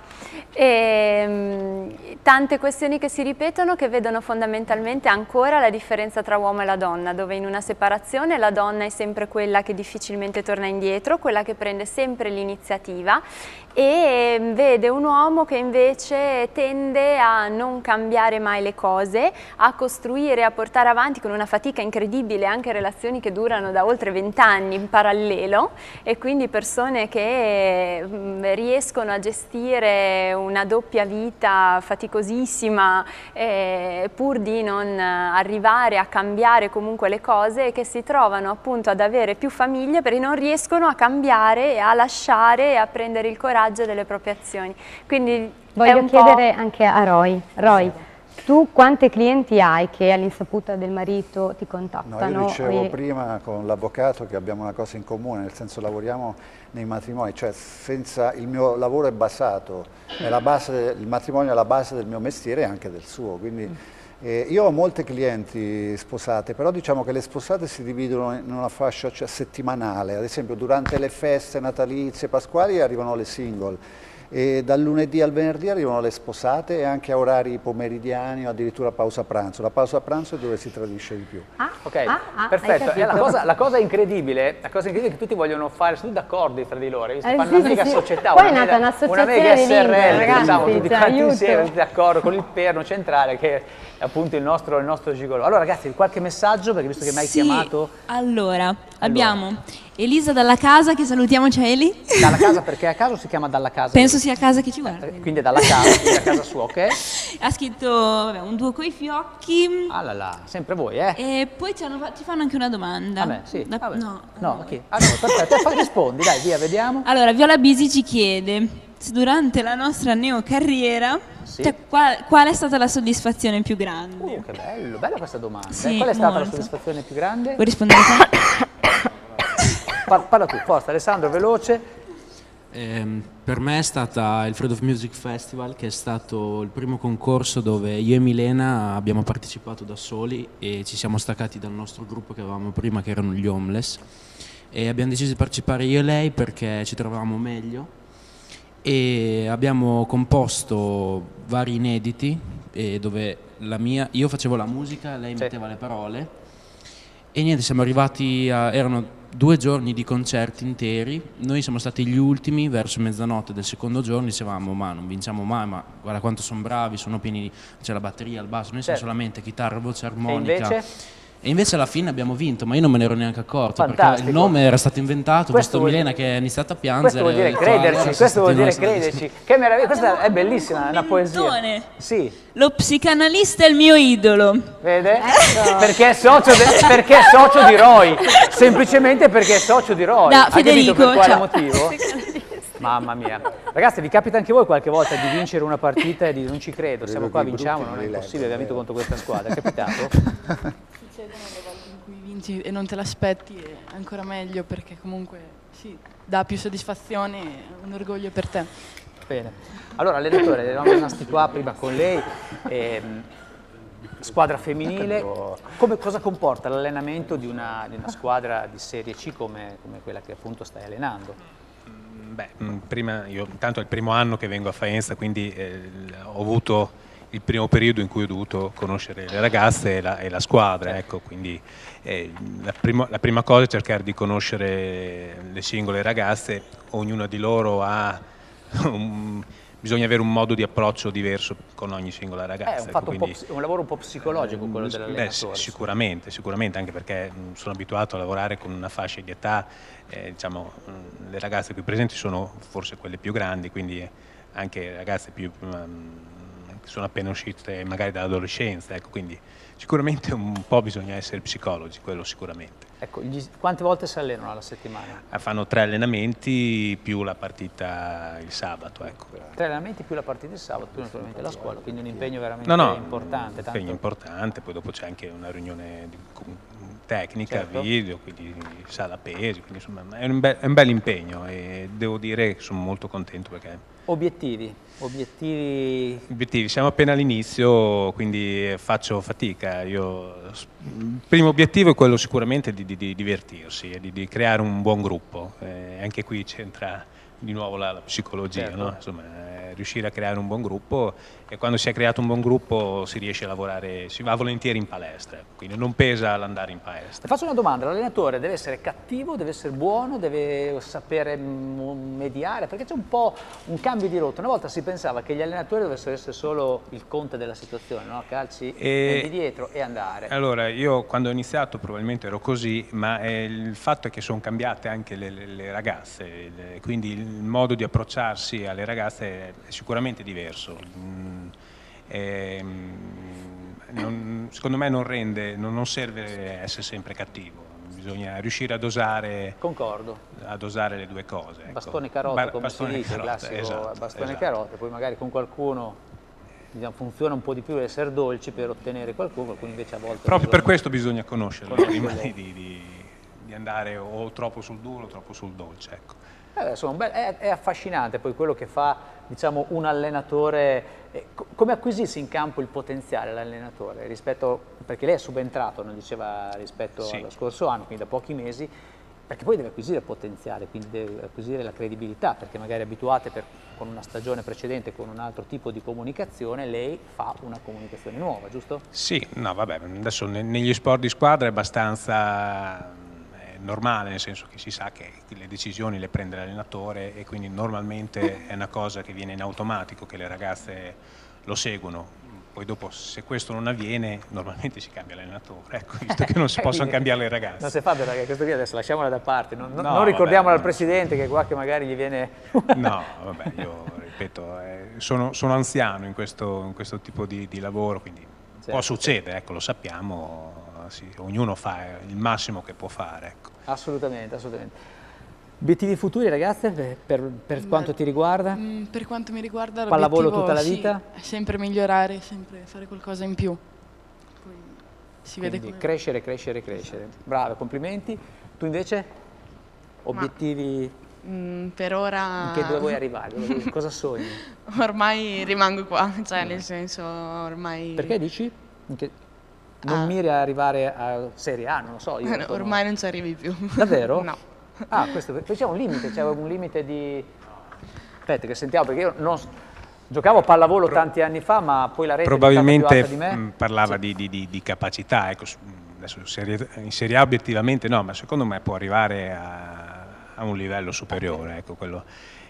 Tante questioni che si ripetono, che vedono fondamentalmente ancora la differenza tra uomo e la donna, dove in una separazione la donna è sempre quella che difficilmente torna indietro, quella che prende sempre l'iniziativa, e vede un uomo che invece tende a non cambiare mai le cose, a costruire, a portare avanti con una fatica incredibile anche relazioni che durano da oltre 20 anni in parallelo, e quindi persone che riescono a gestire una doppia vita faticosissima pur di non arrivare a cambiare comunque le cose, e che si trovano appunto ad avere più famiglie perché non riescono a cambiare, a lasciare e a prendere il coraggio delle proprie azioni. Quindi
voglio chiedere anche a Roy. Roy, tu quante clienti hai che all'insaputa del marito ti contattano?
No, io dicevo prima con l'avvocato che abbiamo una cosa in comune, nel senso lavoriamo nei matrimoni, cioè il mio lavoro è basato, il matrimonio è la base del mio mestiere e anche del suo, quindi io ho molte clienti sposate, però diciamo che le sposate si dividono in una fascia settimanale, ad esempio durante le feste natalizie, pasquali arrivano le single, e dal lunedì al venerdì arrivano le sposate, e anche a orari pomeridiani o addirittura pausa pranzo. La pausa pranzo è dove si tradisce di più.
Perfetto. La cosa incredibile è che tutti vogliono fare, sono tutti d'accordo tra di loro, fanno una mega società,
poi è nata un'associazione di
SRL,
ragazzi,
diciamo, tutti quanti
aiuto.
insieme, tutti d'accordo con il perno centrale che è appunto il nostro gigolo. Allora ragazzi, qualche messaggio, perché visto che mi hai chiamato.
Allora, abbiamo Elisa dalla casa, che salutiamo, ciao Eli.
Dalla casa, perché a caso si chiama dalla casa?
Penso sia a casa che ci guarda.
Quindi è dalla casa, quindi a casa sua, ok?
Ha scritto vabbè, un duo coi fiocchi.
Ah là là, sempre voi,
E poi ci fanno anche una domanda.
A me, sì.
No.
No, chi? Ah, no, aspetta, rispondi, dai, via, vediamo.
Allora, Viola Bisi ci chiede se durante la nostra neocarriera qual è stata la soddisfazione più grande?
Che bello, bella questa domanda.
Sì,
qual è stata
molto.
la soddisfazione più grande?
Vuoi rispondere te?
Parla tu, forza, Alessandro, veloce.
Per me è stata il Freedom of Music Festival, che è stato il primo concorso dove io e Milena abbiamo partecipato da soli e ci siamo staccati dal nostro gruppo che avevamo prima, che erano gli Homeless, e abbiamo deciso di partecipare io e lei perché ci trovavamo meglio e abbiamo composto vari inediti dove io facevo la musica, lei metteva le parole e niente, siamo arrivati erano 2 giorni di concerti interi, noi siamo stati gli ultimi verso mezzanotte del secondo giorno, dicevamo ma non vinciamo mai, ma guarda quanto sono bravi, sono pieni, c'è la batteria, il basso, noi siamo solamente chitarra, voce armonica. E invece alla fine abbiamo vinto, ma io non me ne ero neanche accorto.
Fantastico.
Perché il nome era stato inventato, questo Milena che è iniziata a piangere.
Questo vuol dire crederci, questo vuol dire crederci. Che meraviglia, questa è bellissima, è una poesia. Sì.
Lo psicanalista è il mio idolo.
Vede? Perché è socio di Roy, semplicemente perché è socio di Roy.
Da Federico,
per quale
ciao.
motivo? Mamma mia. Ragazzi, vi capita anche voi qualche volta di vincere una partita e di non ci credo, siamo qua, vinciamo, non è possibile, abbiamo vinto contro questa squadra, è capitato?
Succedono le volte in cui vinci e non te l'aspetti, è ancora meglio perché comunque sì, dà più soddisfazione e un orgoglio per te.
Bene. Allora, allenatore, eravamo rimasti qua prima con lei. Squadra femminile, cosa comporta l'allenamento di una squadra di Serie C come quella che appunto stai allenando?
Beh, io intanto è il primo anno che vengo a Faenza, quindi ho avuto il primo periodo in cui ho dovuto conoscere le ragazze e la squadra, ecco, quindi la prima cosa è cercare di conoscere le singole ragazze, ognuna di loro ha bisogna avere un modo di approccio diverso con ogni singola ragazza.
È un lavoro un po' psicologico quello dell'allenatore.
Sicuramente, anche perché sono abituato a lavorare con una fascia di età, diciamo, le ragazze qui presenti sono forse quelle più grandi, quindi anche ragazze più che sono appena uscite magari dall'adolescenza, ecco, quindi sicuramente un po' bisogna essere psicologi, quello sicuramente.
Ecco, quante volte si allenano alla settimana?
Fanno 3 allenamenti più la partita il sabato, ecco.
3 allenamenti più la partita il sabato, più naturalmente la scuola, quindi un impegno veramente importante.
Un impegno importante, poi dopo c'è anche una riunione tecnica, video, quindi sala pesi, quindi insomma è un bel impegno e devo dire che sono molto contento perché...
Obiettivi,
siamo appena all'inizio, quindi faccio fatica. Il primo obiettivo è quello sicuramente di divertirsi e di creare un buon gruppo. Anche qui c'entra di nuovo la psicologia, no? Insomma, riuscire a creare un buon gruppo, e quando si è creato un buon gruppo si riesce a lavorare, si va volentieri in palestra, quindi non pesa l'andare in palestra.
Ti faccio una domanda: l'allenatore deve essere cattivo, deve essere buono, deve sapere mediare, perché c'è un po' un cambio di rotta. Una volta si pensava che gli allenatori dovessero essere solo il conte della situazione, no? Calci di dietro e andare.
Allora, io quando ho iniziato probabilmente ero così, ma il fatto è che sono cambiate anche le ragazze, quindi il modo di approcciarsi alle ragazze è sicuramente diverso. Secondo me non serve essere sempre cattivo, bisogna riuscire a dosare, le due cose. Ecco.
Bastone e carote, come si dice, classico bastone e carote, poi magari con qualcuno funziona un po' di più essere dolci per ottenere qualcuno invece a volte...
Proprio per questo bisogna conoscerlo, prima di andare o troppo sul duro o troppo sul dolce. Ecco.
Insomma, è affascinante poi quello che fa, diciamo, un allenatore, come acquisirsi in campo il potenziale l'allenatore, perché lei è subentrato, non diceva, rispetto allo scorso anno, quindi da pochi mesi, perché poi deve acquisire il potenziale, quindi deve acquisire la credibilità, perché magari abituate con una stagione precedente con un altro tipo di comunicazione, lei fa una comunicazione nuova, giusto?
Sì, no vabbè, adesso negli sport di squadra è abbastanza normale, nel senso che si sa che le decisioni le prende l'allenatore e quindi normalmente è una cosa che viene in automatico, che le ragazze lo seguono. Poi dopo, se questo non avviene, normalmente si cambia l'allenatore, ecco, visto che non si possono cambiare le ragazze.
Non si fa, perché questo qui adesso lasciamola da parte, non ricordiamolo al Presidente che qua che magari gli viene...
No, vabbè, io ripeto, sono anziano in questo tipo di lavoro, quindi può succedere, ecco, lo sappiamo, sì, ognuno fa il massimo che può fare. Ecco.
Assolutamente, assolutamente. Obiettivi futuri, ragazze, per quanto ti riguarda?
Per quanto mi riguarda,
pallavolo tutta la vita?
Sì, è sempre migliorare, sempre fare qualcosa in più. Poi si vede
come... crescere. Brava, complimenti. Tu invece? Obiettivi?
Per ora...
Dove vuoi arrivare? Cosa sogni?
Ormai rimango qua, cioè nel senso ormai...
Perché dici? Non miri a arrivare a Serie A, non lo so. Io
ormai non ci arrivi più.
Davvero?
No.
Questo c'è un limite, di... Aspetta che sentiamo, perché io non... Giocavo a pallavolo tanti anni fa, ma poi la rete
probabilmente
è stata più alta di me.
Parlava di capacità, ecco, adesso in Serie A obiettivamente no, ma secondo me può arrivare a un livello superiore, ecco, quello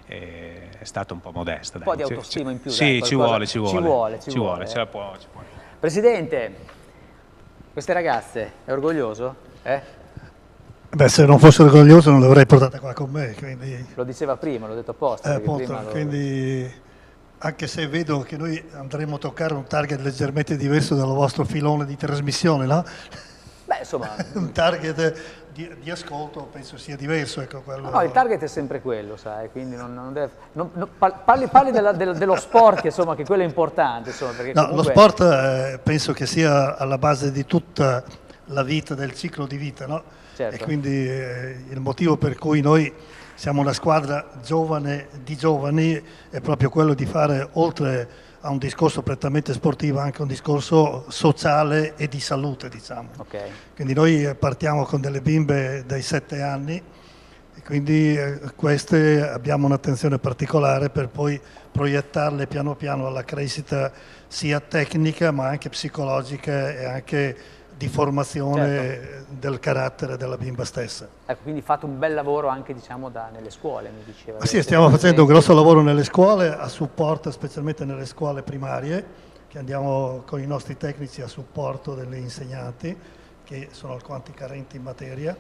è stato un po' modesto.
Un po' di autostima in più.
Sì,
dai,
ci vuole,
ce la può. Presidente, queste ragazze, è orgoglioso?
Beh, se non fosse orgoglioso non le avrei portate qua con me, quindi...
Lo diceva prima, l'ho detto apposta.
Appunto, quindi anche se vedo che noi andremo a toccare un target leggermente diverso dal vostro filone di trasmissione, no?
Beh, insomma...
un target di ascolto penso sia diverso, ecco, quello...
No, il target è sempre quello, sai, quindi parli dello sport, che, insomma, che quello è importante, insomma, perché comunque...
Lo sport penso che sia alla base di tutta la vita, del ciclo di vita, no?
Certo.
E quindi il motivo per cui noi siamo una squadra giovane di giovani è proprio quello di fare, oltre a un discorso prettamente sportivo, anche un discorso sociale e di salute, diciamo.
Okay.
Quindi noi partiamo con delle bimbe dai 7 anni e quindi queste abbiamo un'attenzione particolare per poi proiettarle piano piano alla crescita sia tecnica ma anche psicologica e anche di formazione del carattere della bimba stessa.
Ecco, quindi fate un bel lavoro anche, diciamo, nelle scuole, mi diceva.
Sì, stiamo facendo un grosso lavoro nelle scuole, a supporto, specialmente nelle scuole primarie, che andiamo con i nostri tecnici a supporto degli insegnanti, che sono alquanti carenti in materia,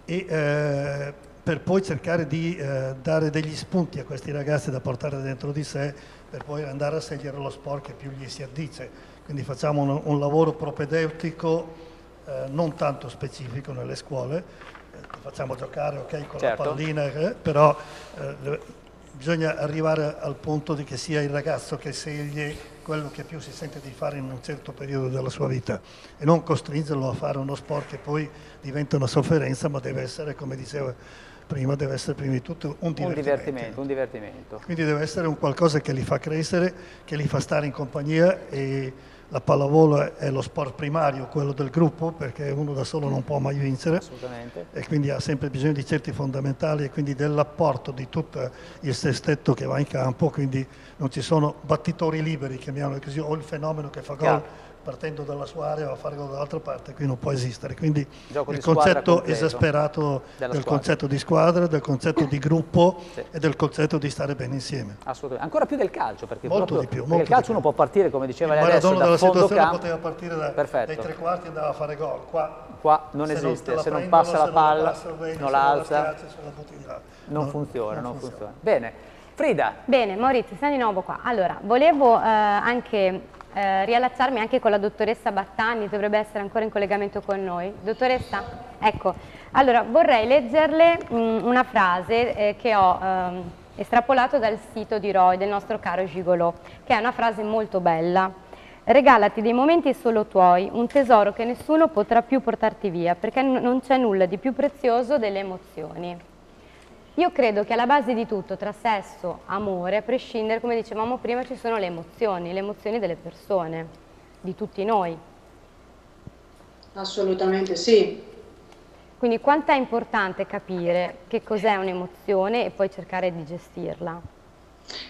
e per poi cercare di dare degli spunti a questi ragazzi da portare dentro di sé, per poi andare a scegliere lo sport che più gli si addice. Quindi facciamo un lavoro propedeutico non tanto specifico nelle scuole, facciamo giocare ok con la pallina, però bisogna arrivare al punto di che sia il ragazzo che sceglie quello che più si sente di fare in un certo periodo della sua vita e non costringerlo a fare uno sport che poi diventa una sofferenza, ma deve essere, come diceva prima, deve essere prima di tutto un divertimento. Quindi deve essere un qualcosa che li fa crescere, che li fa stare in compagnia, e la pallavolo è lo sport primario, quello del gruppo, perché uno da solo non può mai vincere.
Assolutamente.
E quindi ha sempre bisogno di certi fondamentali e quindi dell'apporto di tutto il sestetto che va in campo, quindi non ci sono battitori liberi, chiamiamolo così, o il fenomeno che fa gol partendo dalla sua area o a fare gol dall'altra parte, qui non può esistere. Quindi il concetto esasperato del concetto di squadra, del concetto di gruppo e del concetto di stare bene insieme.
Assolutamente, ancora più del calcio, perché
molto di più.
Perché il calcio uno può partire, come diceva lei
adesso,
da fondo campo.
Poteva partire dai tre quarti e andava a fare gol.
Qua non esiste, se non passa la palla, non la alza, non funziona. Bene, Frida.
Bene, Maurizio, siamo di nuovo qua. Allora, volevo anche riallacciarmi anche con la dottoressa Battagni, dovrebbe essere ancora in collegamento con noi. Dottoressa? Ecco, allora vorrei leggerle una frase che ho estrapolato dal sito di Roy, del nostro caro Gigolò, che è una frase molto bella. Regalati dei momenti solo tuoi, un tesoro che nessuno potrà più portarti via, perché non c'è nulla di più prezioso delle emozioni. Io credo che alla base di tutto, tra sesso, amore, a prescindere, come dicevamo prima, ci sono le emozioni delle persone, di tutti noi.
Assolutamente sì.
Quindi quanto è importante capire che cos'è un'emozione e poi cercare di gestirla.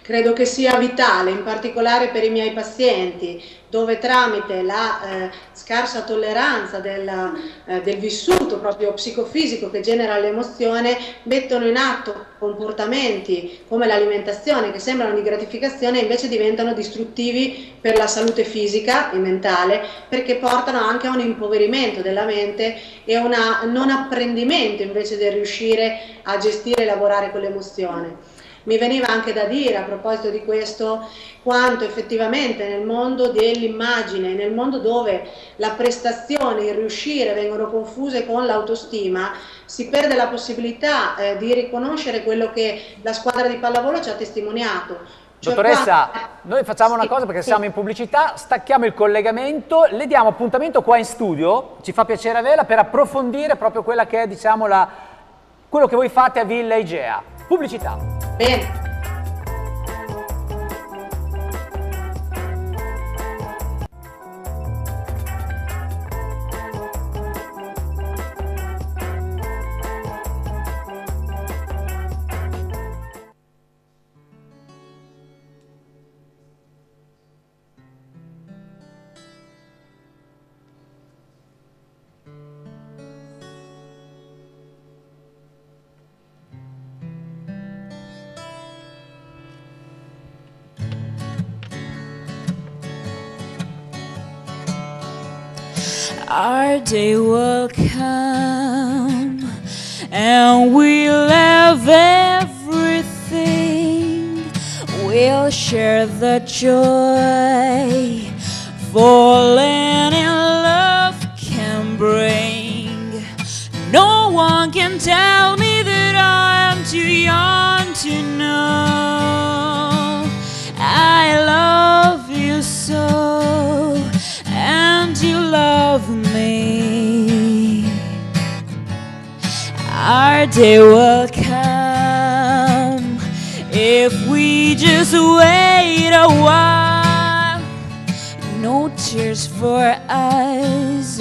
Credo che sia vitale, in particolare per i miei pazienti, dove tramite la scarsa tolleranza del vissuto proprio psicofisico che genera l'emozione, mettono in atto comportamenti come l'alimentazione che sembrano di gratificazione e invece diventano distruttivi per la salute fisica e mentale, perché portano anche a un impoverimento della mente e a un non apprendimento invece del riuscire a gestire e lavorare con l'emozione. Mi veniva anche da dire a proposito di questo quanto effettivamente nel mondo dell'immagine, nel mondo dove la prestazione, il riuscire vengono confuse con l'autostima, si perde la possibilità di riconoscere quello che la squadra di pallavolo ci ha testimoniato. Cioè,
Dottoressa, noi facciamo una cosa perché siamo in pubblicità, stacchiamo il collegamento, le diamo appuntamento qua in studio, ci fa piacere averla, per approfondire proprio quella che è, diciamo, quello che voi fate a Villa Igea. Pubblicità.
Bene.
Our day will come and we'll have everything. We'll share the joy falling in love can bring. No one can tell me that I'm too young to know I love you so and you love me. Our day will come if we just wait a while. No tears for us,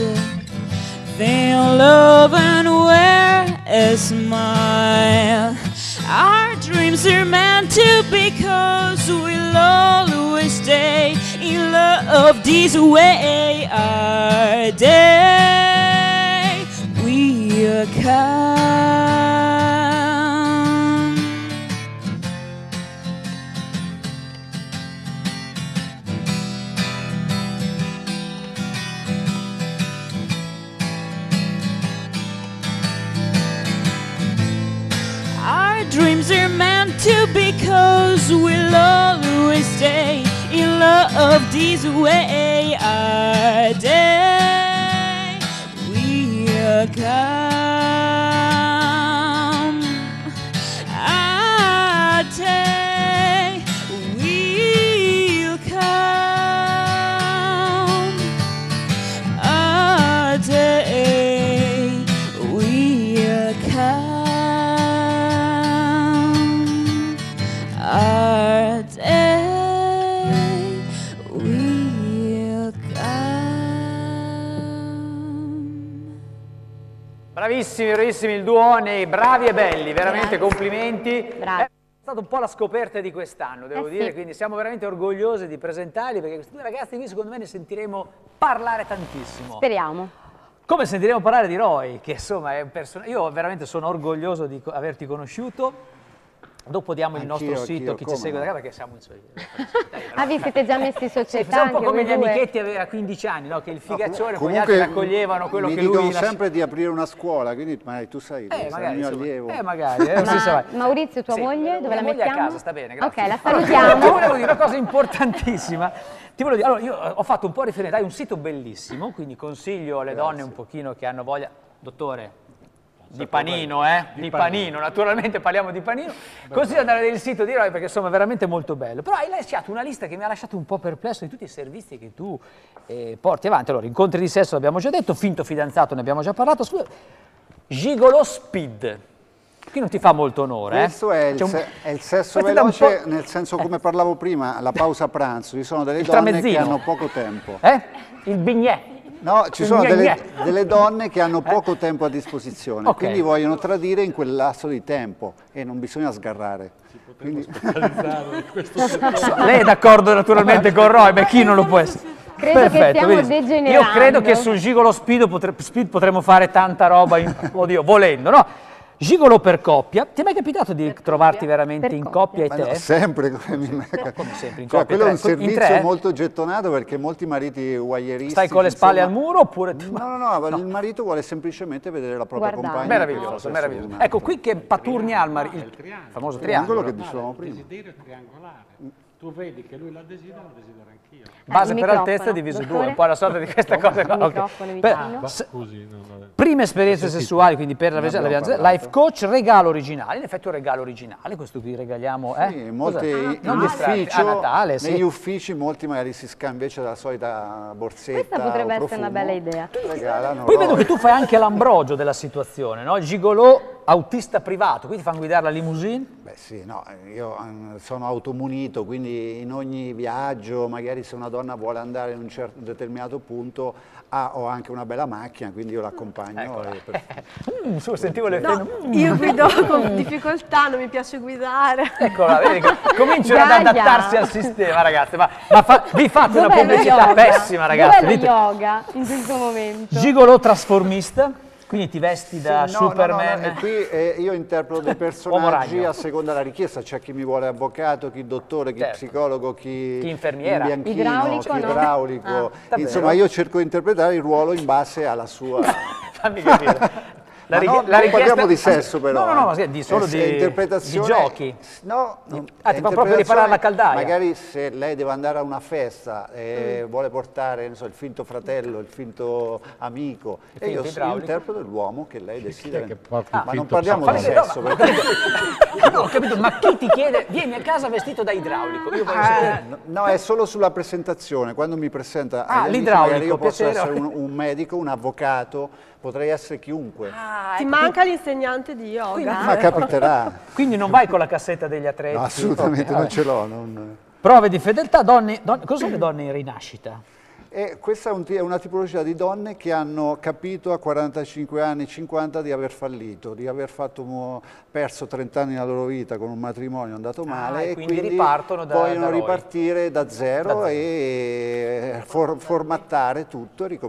then love and wear a smile. Our dreams are meant to be, 'cause we'll always stay in love this way. Our day will come. Our dreams are meant to be, 'cause we'll always stay in love this way. Our day will come. Our day will come. Our day will come. Our day will come.
Bravissimi, bravissimi il duone, bravi e belli, veramente
Grazie.
complimenti.
Bravi.
È stata un po' la scoperta di quest'anno, devo dire,
sì.
quindi siamo veramente orgogliosi di presentarli, perché questi due ragazzi qui secondo me ne sentiremo parlare tantissimo.
Speriamo.
Come sentiremo parlare di Roy, che insomma è un personaggio, io veramente sono orgoglioso di averti conosciuto. Dopo diamo il nostro sito, chi ci segue da casa, perché siamo in solito.
Ah, vi siete già messi in società?
Siamo un po'
anche
come
voi
gli
due?
amichetti a 15 anni, no? Che il figaccione, poi gli
Comunque,
altri raccoglievano quello
mi
che
dicono
lui...
sempre di aprire una scuola, quindi magari tu sai, sei
magari,
il mio
insomma,
allievo.
magari, non si sa mai.
Maurizio, tua
Sì,
moglie, dove la
mia moglie
mettiamo?
a casa, sta bene, grazie.
Ok, la
Ti
salutiamo.
volevo dire una cosa importantissima. Ti volevo dire, allora, io ho fatto un po' riferimento, hai un sito bellissimo, quindi consiglio alle donne un pochino che hanno voglia... Dottore, di panino, di panino, naturalmente parliamo di panino. Consiglio di andare nel sito di Roy perché insomma è veramente molto bello. Però hai lasciato una lista che mi ha lasciato un po' perplesso di tutti i servizi che tu porti avanti. Allora, incontri di sesso l'abbiamo già detto, finto fidanzato ne abbiamo già parlato. Scusa, Gigolo Speed. Qui non ti fa molto onore.
Questo è il sesso veloce, nel senso come parlavo prima, la pausa pranzo. Ci sono delle donne che hanno poco tempo.
Il bignè.
No, ci sono delle donne che hanno poco tempo a disposizione, quindi vogliono tradire in quel lasso di tempo e non bisogna sgarrare. Quindi...
Lei è d'accordo naturalmente con Roy, beh chi non lo può essere?
Credo che stiamo degenerando.
Io credo che sul Gigolo Speed potremmo fare tanta roba, oddio, volendo, no? Gigolo per coppia. Ti è mai capitato di trovarti veramente in coppia e
Ma
te?
no, sempre come
Come sempre in
cioè,
coppia.
quello è un
tre? In
servizio
tre?
molto gettonato perché molti mariti voyeuristici...
Stai con le spalle al muro oppure...
No, il marito vuole semplicemente vedere la propria compagna.
Meraviglioso, meraviglioso. Ecco, qui che paturnia al marito, il famoso triangolo.
che dicevamo prima.
Il desiderio triangolare. Tu vedi che lui la desidera anch'io.
Base per altezza diviso 2, un po' la sorta di queste cose qua. Okay.
Scusi,
Prime esperienze sessuali, quindi per la life coach, regalo originale, in effetti un regalo originale, questo qui regaliamo,
Sì, molti
non
ufficio,
a Natale, sì.
negli uffici molti magari si scambia invece della solita borsetta.
Questa potrebbe
o
essere una bella idea.
Regalano
Poi vedo che tu fai anche l'ambrogio della situazione, no? Il gigolò autista privato, quindi ti fanno guidare la limousine?
Beh sì, no, io sono automunito, quindi in ogni viaggio, magari se una donna vuole andare in un determinato punto, ho anche una bella macchina, quindi io l'accompagno.
Sentivo le
Io guido con difficoltà, non mi piace guidare.
Eccola, vedi, cominciano ad adattarsi al sistema, ragazze, ma vi fate una pubblicità pessima, ragazzi.
Dov'è lo yoga in questo momento?
Gigolò trasformista? Quindi ti vesti da
Sì,
Superman?
No, qui io interpreto dei personaggi a seconda della richiesta, c'è chi mi vuole avvocato, chi dottore, chi psicologo, chi
infermiera,
bianchino,
idraulico,
chi
no?
idraulico. Insomma, io cerco di interpretare il ruolo in base alla sua...
Fammi capire.
Non parliamo di sesso però.
No, ma solo di giochi.
No,
ti fa proprio riparare la caldaia.
Magari se lei deve andare a una festa e vuole portare, non so, il finto fratello, il finto amico, e io interpreto l'uomo che lei desidera. Ma non parliamo di sesso.
Ho capito, ma chi ti chiede, vieni a casa vestito da idraulico?
No, è solo sulla presentazione, quando mi presenta
l'idraulico,
io posso essere un medico, un avvocato, potrei essere chiunque.
Ti manca l'insegnante di yoga.
Ma capiterà.
Quindi non vai con la cassetta degli atleti?
No, assolutamente non ce l'ho.
Prove di fedeltà, donne, cosa sono le donne in rinascita?
Questa è una tipologia di donne che hanno capito a 45 anni, 50 di aver fallito, di aver perso 30 anni della loro vita con un matrimonio andato male
e quindi ripartono
vogliono ripartire da zero e formattare tutto e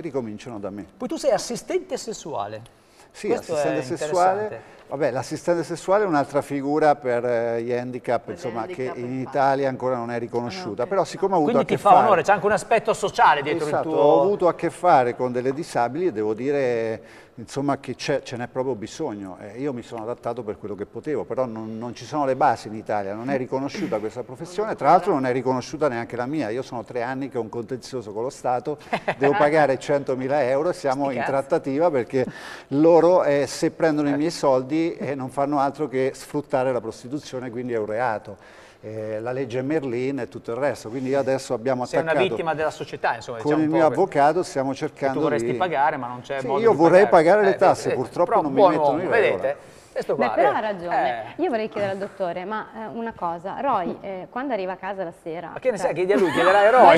ricominciano da me.
Poi tu sei assistente sessuale.
Sì,
questo
assistente sessuale. Vabbè, l'assistente sessuale è un'altra figura per gli handicap, insomma, che in Italia ancora non è riconosciuta, però siccome ho avuto
quindi ti fa onore, c'è anche un aspetto sociale dietro il tuo...
Ho avuto a che fare con delle disabili e devo dire, insomma, che ce n'è proprio bisogno. Io mi sono adattato per quello che potevo, però non ci sono le basi in Italia, non è riconosciuta questa professione, tra l'altro non è riconosciuta neanche la mia. Io sono 3 anni che ho un contenzioso con lo Stato, devo pagare 100.000 euro, siamo in trattativa perché loro, se prendono i miei soldi, non fanno altro che sfruttare la prostituzione, quindi è un reato. La legge Merlin e tutto il resto, quindi adesso abbiamo attaccato...
Sei una vittima della società, insomma.
Con il mio avvocato stiamo cercando
tu vorresti pagare, ma non c'è modo
io
di
vorrei
pagare
le tasse, purtroppo non mi mettono in regola.
Vedete?
Beh, però ha ragione. Io vorrei chiedere al dottore, ma una cosa, Roy, quando arriva a casa la sera...
Ma che ne sai, chiedi a lui, chiederai a Roy.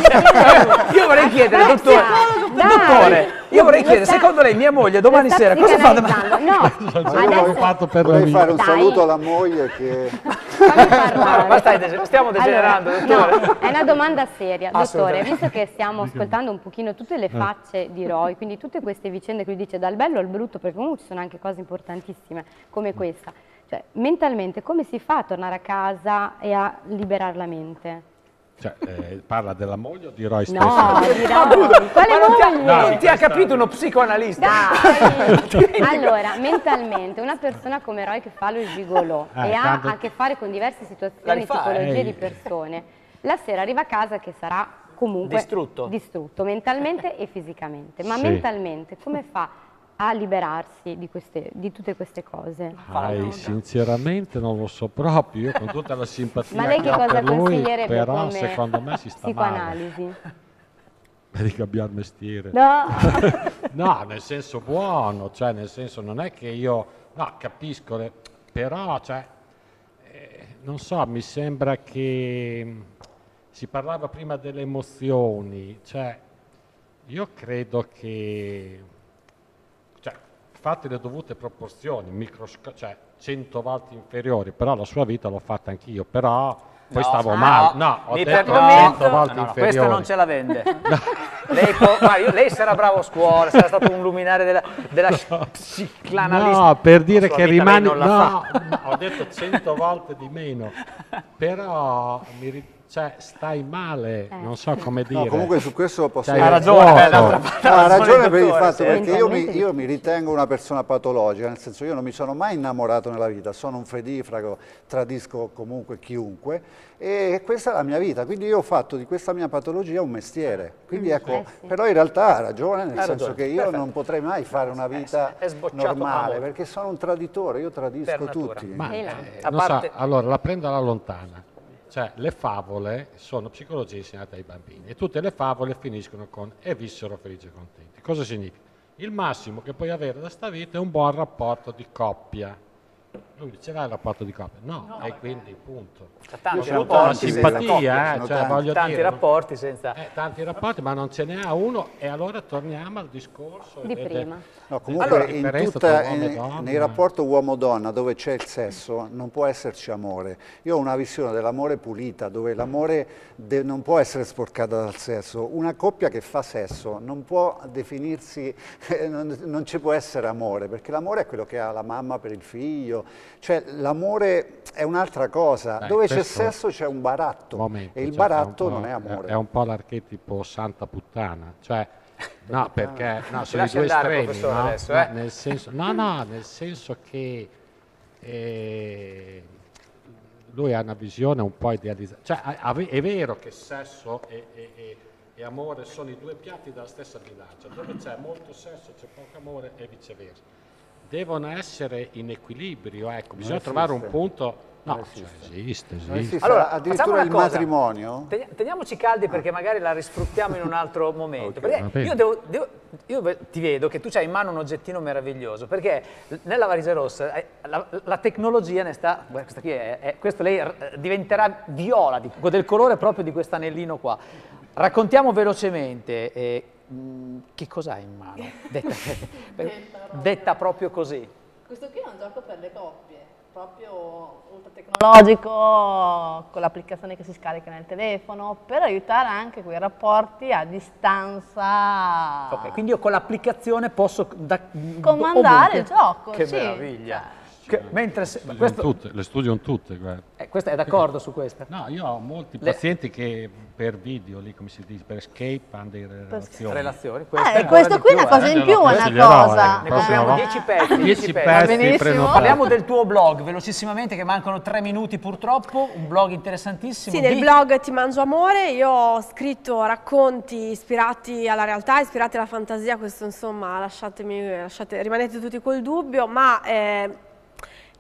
Io vorrei chiedere, dottore, io vorrei chiedere, secondo lei mia moglie domani sera cosa fa?
Vorrei fare un saluto alla moglie che...
Ma stiamo degenerando, dottore.
No, è una domanda seria. Dottore, visto che stiamo ascoltando un pochino tutte le facce di Roy, quindi tutte queste vicende che lui dice dal bello al brutto, perché comunque ci sono anche cose importantissime come questa, cioè mentalmente come si fa a tornare a casa e a liberare la mente?
Cioè, parla della moglie o di Roy stesso?
No, di Roy. Quale moglie?
Non ti ha capito uno psicoanalista.
Dai. Allora, mentalmente, una persona come Roy che fa lo gigolò e ha a che fare con diverse situazioni, tipologie di persone, la sera arriva a casa che sarà comunque distrutto mentalmente e fisicamente, ma mentalmente come fa a liberarsi di tutte queste cose?
Sinceramente non lo so proprio, io con tutta la simpatia
ma lei che cosa
per lui,
consiglierebbe
però
come
secondo me si sta
psicoanalisi?
Male. Per cambiare mestiere.
No.
No, nel senso buono, cioè nel senso non è che io, no, capisco, però cioè, non so, mi sembra che si parlava prima delle emozioni, cioè io credo che fatte le dovute proporzioni, cioè 100 volte inferiori, però la sua vita l'ho fatta anch'io, però poi stavo male. No, ho detto 100 volte inferiori.
Questa non ce la vende. lei sarà bravo a scuola, sarà stato un luminare della psicanalista.
No, per dire che rimani...
non la
No,
fa.
ho detto 100 volte di meno, però cioè, stai male, non so come dire.
No, comunque su questo posso
dire.
Ha
ragione,
ha ragione per il fatto, perché io mi ritengo una persona patologica, nel senso io non mi sono mai innamorato nella vita, sono un fredifrago, tradisco comunque chiunque e questa è la mia vita, quindi io ho fatto di questa mia patologia un mestiere, quindi ecco, però in realtà ha ragione, nel senso che io non potrei mai fare una vita normale, perché sono un traditore, io tradisco tutti.
Ma, non so, allora la prendo alla lontana. Cioè, le favole sono psicologia insegnata ai bambini e tutte le favole finiscono con e vissero felici e contenti. Cosa significa? Il massimo che puoi avere da sta vita è un buon rapporto di coppia. Lui ce l'ha il rapporto di coppia? No, e quindi punto.
Tanti
Io avuto la simpatia,
coppia,
cioè, voglio
tanti
dire,
rapporti senza...
tanti rapporti, ma non ce n'è uno e allora torniamo al discorso
di prima.
No, comunque nei rapporti uomo-donna dove c'è il sesso non può esserci amore. Io ho una visione dell'amore pulita, dove l'amore non può essere sporcato dal sesso. Una coppia che fa sesso non può definirsi, non ci può essere amore, perché l'amore è quello che ha la mamma per il figlio, cioè l'amore è un'altra cosa. Dove c'è sesso c'è un baratto e il baratto non è amore.
È un po' l'archetipo santa puttana, cioè no, perché sono i
lasci
due
andare,
estremi, no?
adesso,
Nel senso, nel senso che lui ha una visione un po' idealizzata. Cioè, è vero che sesso e amore sono i due piatti della stessa bilancia, dove c'è molto sesso c'è poco amore e viceversa. Devono essere in equilibrio, ecco, bisogna trovare un punto. No, esiste.
Allora, addirittura il matrimonio.
Teniamoci caldi perché magari la risfruttiamo in un altro momento. Perché io ti vedo che tu hai in mano un oggettino meraviglioso, perché nella Valigia Rossa la tecnologia ne sta... Questa qui questo lei diventerà viola, del colore proprio di questo anellino qua. Raccontiamo velocemente che cos'hai in mano, detta proprio così.
Questo qui è un gioco per le coppie, proprio ultra tecnologico, con l'applicazione che si scarica nel telefono, per aiutare anche quei rapporti a distanza.
Ok, quindi io con l'applicazione posso
comandare il gioco.
Che
sì,
meraviglia. Mentre
le studiano tutte, guarda.
Questa è d'accordo su questa?
No, io ho molti pazienti che per video, lì come si dice, per Skype hanno delle relazioni.
Questo qui è una cosa in più, è una cosa.
Ne compriamo 10 pezzi.
10 pezzi
Parliamo del tuo blog, velocissimamente, che mancano 3 minuti purtroppo, un blog interessantissimo.
Sì, nel blog Ti Mangio Amore io ho scritto racconti ispirati alla realtà, ispirati alla fantasia, questo insomma rimanete tutti col dubbio, ma...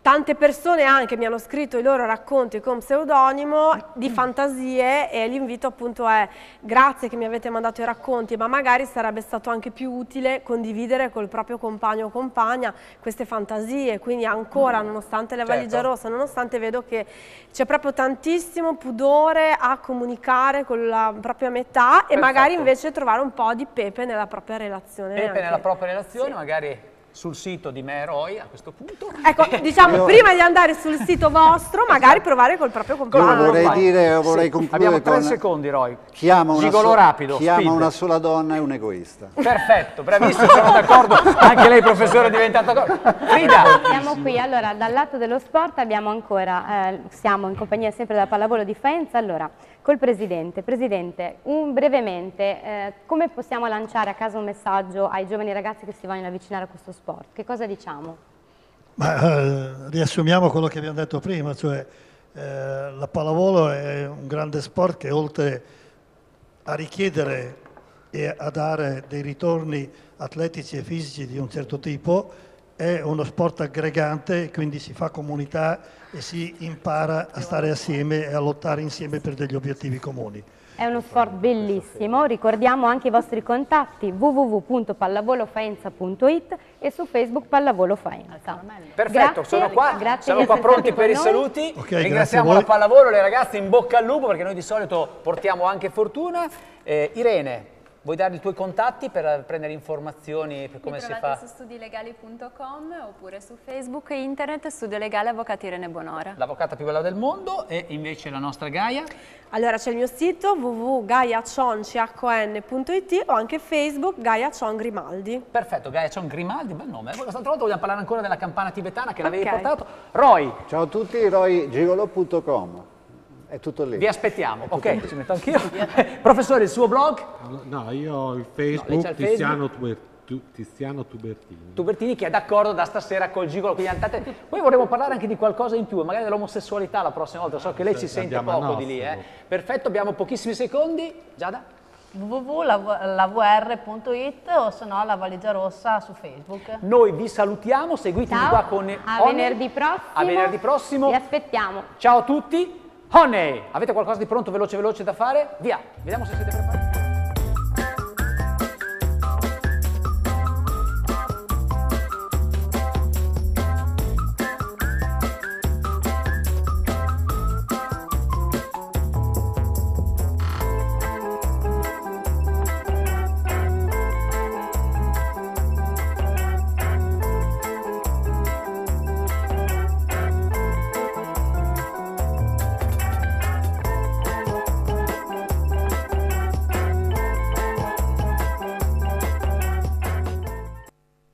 tante persone anche mi hanno scritto i loro racconti con pseudonimo di fantasie e l'invito appunto è grazie che mi avete mandato i racconti, ma magari sarebbe stato anche più utile condividere col proprio compagno o compagna queste fantasie, quindi ancora nonostante la valigia rossa, nonostante vedo che c'è proprio tantissimo pudore a comunicare con la propria metà e magari invece trovare un po' di pepe nella propria relazione.
Pepe nella propria relazione, magari... sul sito di Me Eroi a questo punto.
Ecco, diciamo, prima di andare sul sito vostro, magari provare col proprio compagno.
Vorrei concludere
abbiamo 3
con...
secondi, Roy.
Chi ama
una
sola donna è un egoista.
Perfetto, bravissimo, sono d'accordo. Anche lei, professore, è diventato d'accordo. Frida.
Siamo qui, allora, dal lato dello sport abbiamo ancora, siamo in compagnia sempre della Pallavolo di Faenza, allora, col Presidente. Presidente, brevemente, come possiamo lanciare a casa un messaggio ai giovani ragazzi che si vogliono avvicinare a questo sport? Che cosa diciamo?
Riassumiamo quello che abbiamo detto prima, cioè la pallavolo è un grande sport che oltre a richiedere e a dare dei ritorni atletici e fisici di un certo tipo, è uno sport aggregante, quindi si fa comunità e si impara a stare assieme e a lottare insieme per degli obiettivi comuni.
È uno sport bellissimo, ricordiamo anche i vostri contatti www.pallavolofaenza.it e su Facebook Pallavolo Faenza.
Perfetto, sono qua pronti per i saluti. Ringraziamo la Pallavolo, le ragazze in bocca al lupo perché noi di solito portiamo anche fortuna. Irene, Vuoi dare i tuoi contatti per prendere informazioni per come si fa?
Mi trovate su studilegali.com oppure su Facebook e internet Studio Legale Avvocati Irene Bonora.
L'avvocata più bella del mondo. E invece la nostra Gaia?
Allora c'è il mio sito www.gaiachon.it o anche Facebook Gaia Chon Grimaldi.
Perfetto, Gaia Chon Grimaldi, bel nome. Questa volta vogliamo parlare ancora della campana tibetana che l'avevi portato. Roy.
Ciao a tutti, roygigolo.com. È tutto lì.
Vi aspettiamo. Ok, ci metto anch'io. Professore, il suo blog?
No, io ho il Facebook,
il
Tiziano Tubertini.
Tubertini, che è d'accordo da stasera col gigolo, quindi andate. Poi vorremmo parlare anche di qualcosa in più, magari dell'omosessualità la prossima volta. So che lei ci sente poco di lì. Perfetto, abbiamo pochissimi secondi. Giada?
www.lavr.it o se no La Valigia Rossa su Facebook.
Noi vi salutiamo, seguitemi qua con
a venerdì prossimo.
A venerdì prossimo.
Vi aspettiamo.
Ciao a tutti. Honey, avete qualcosa di pronto veloce da fare? Via, vediamo se siete preparati.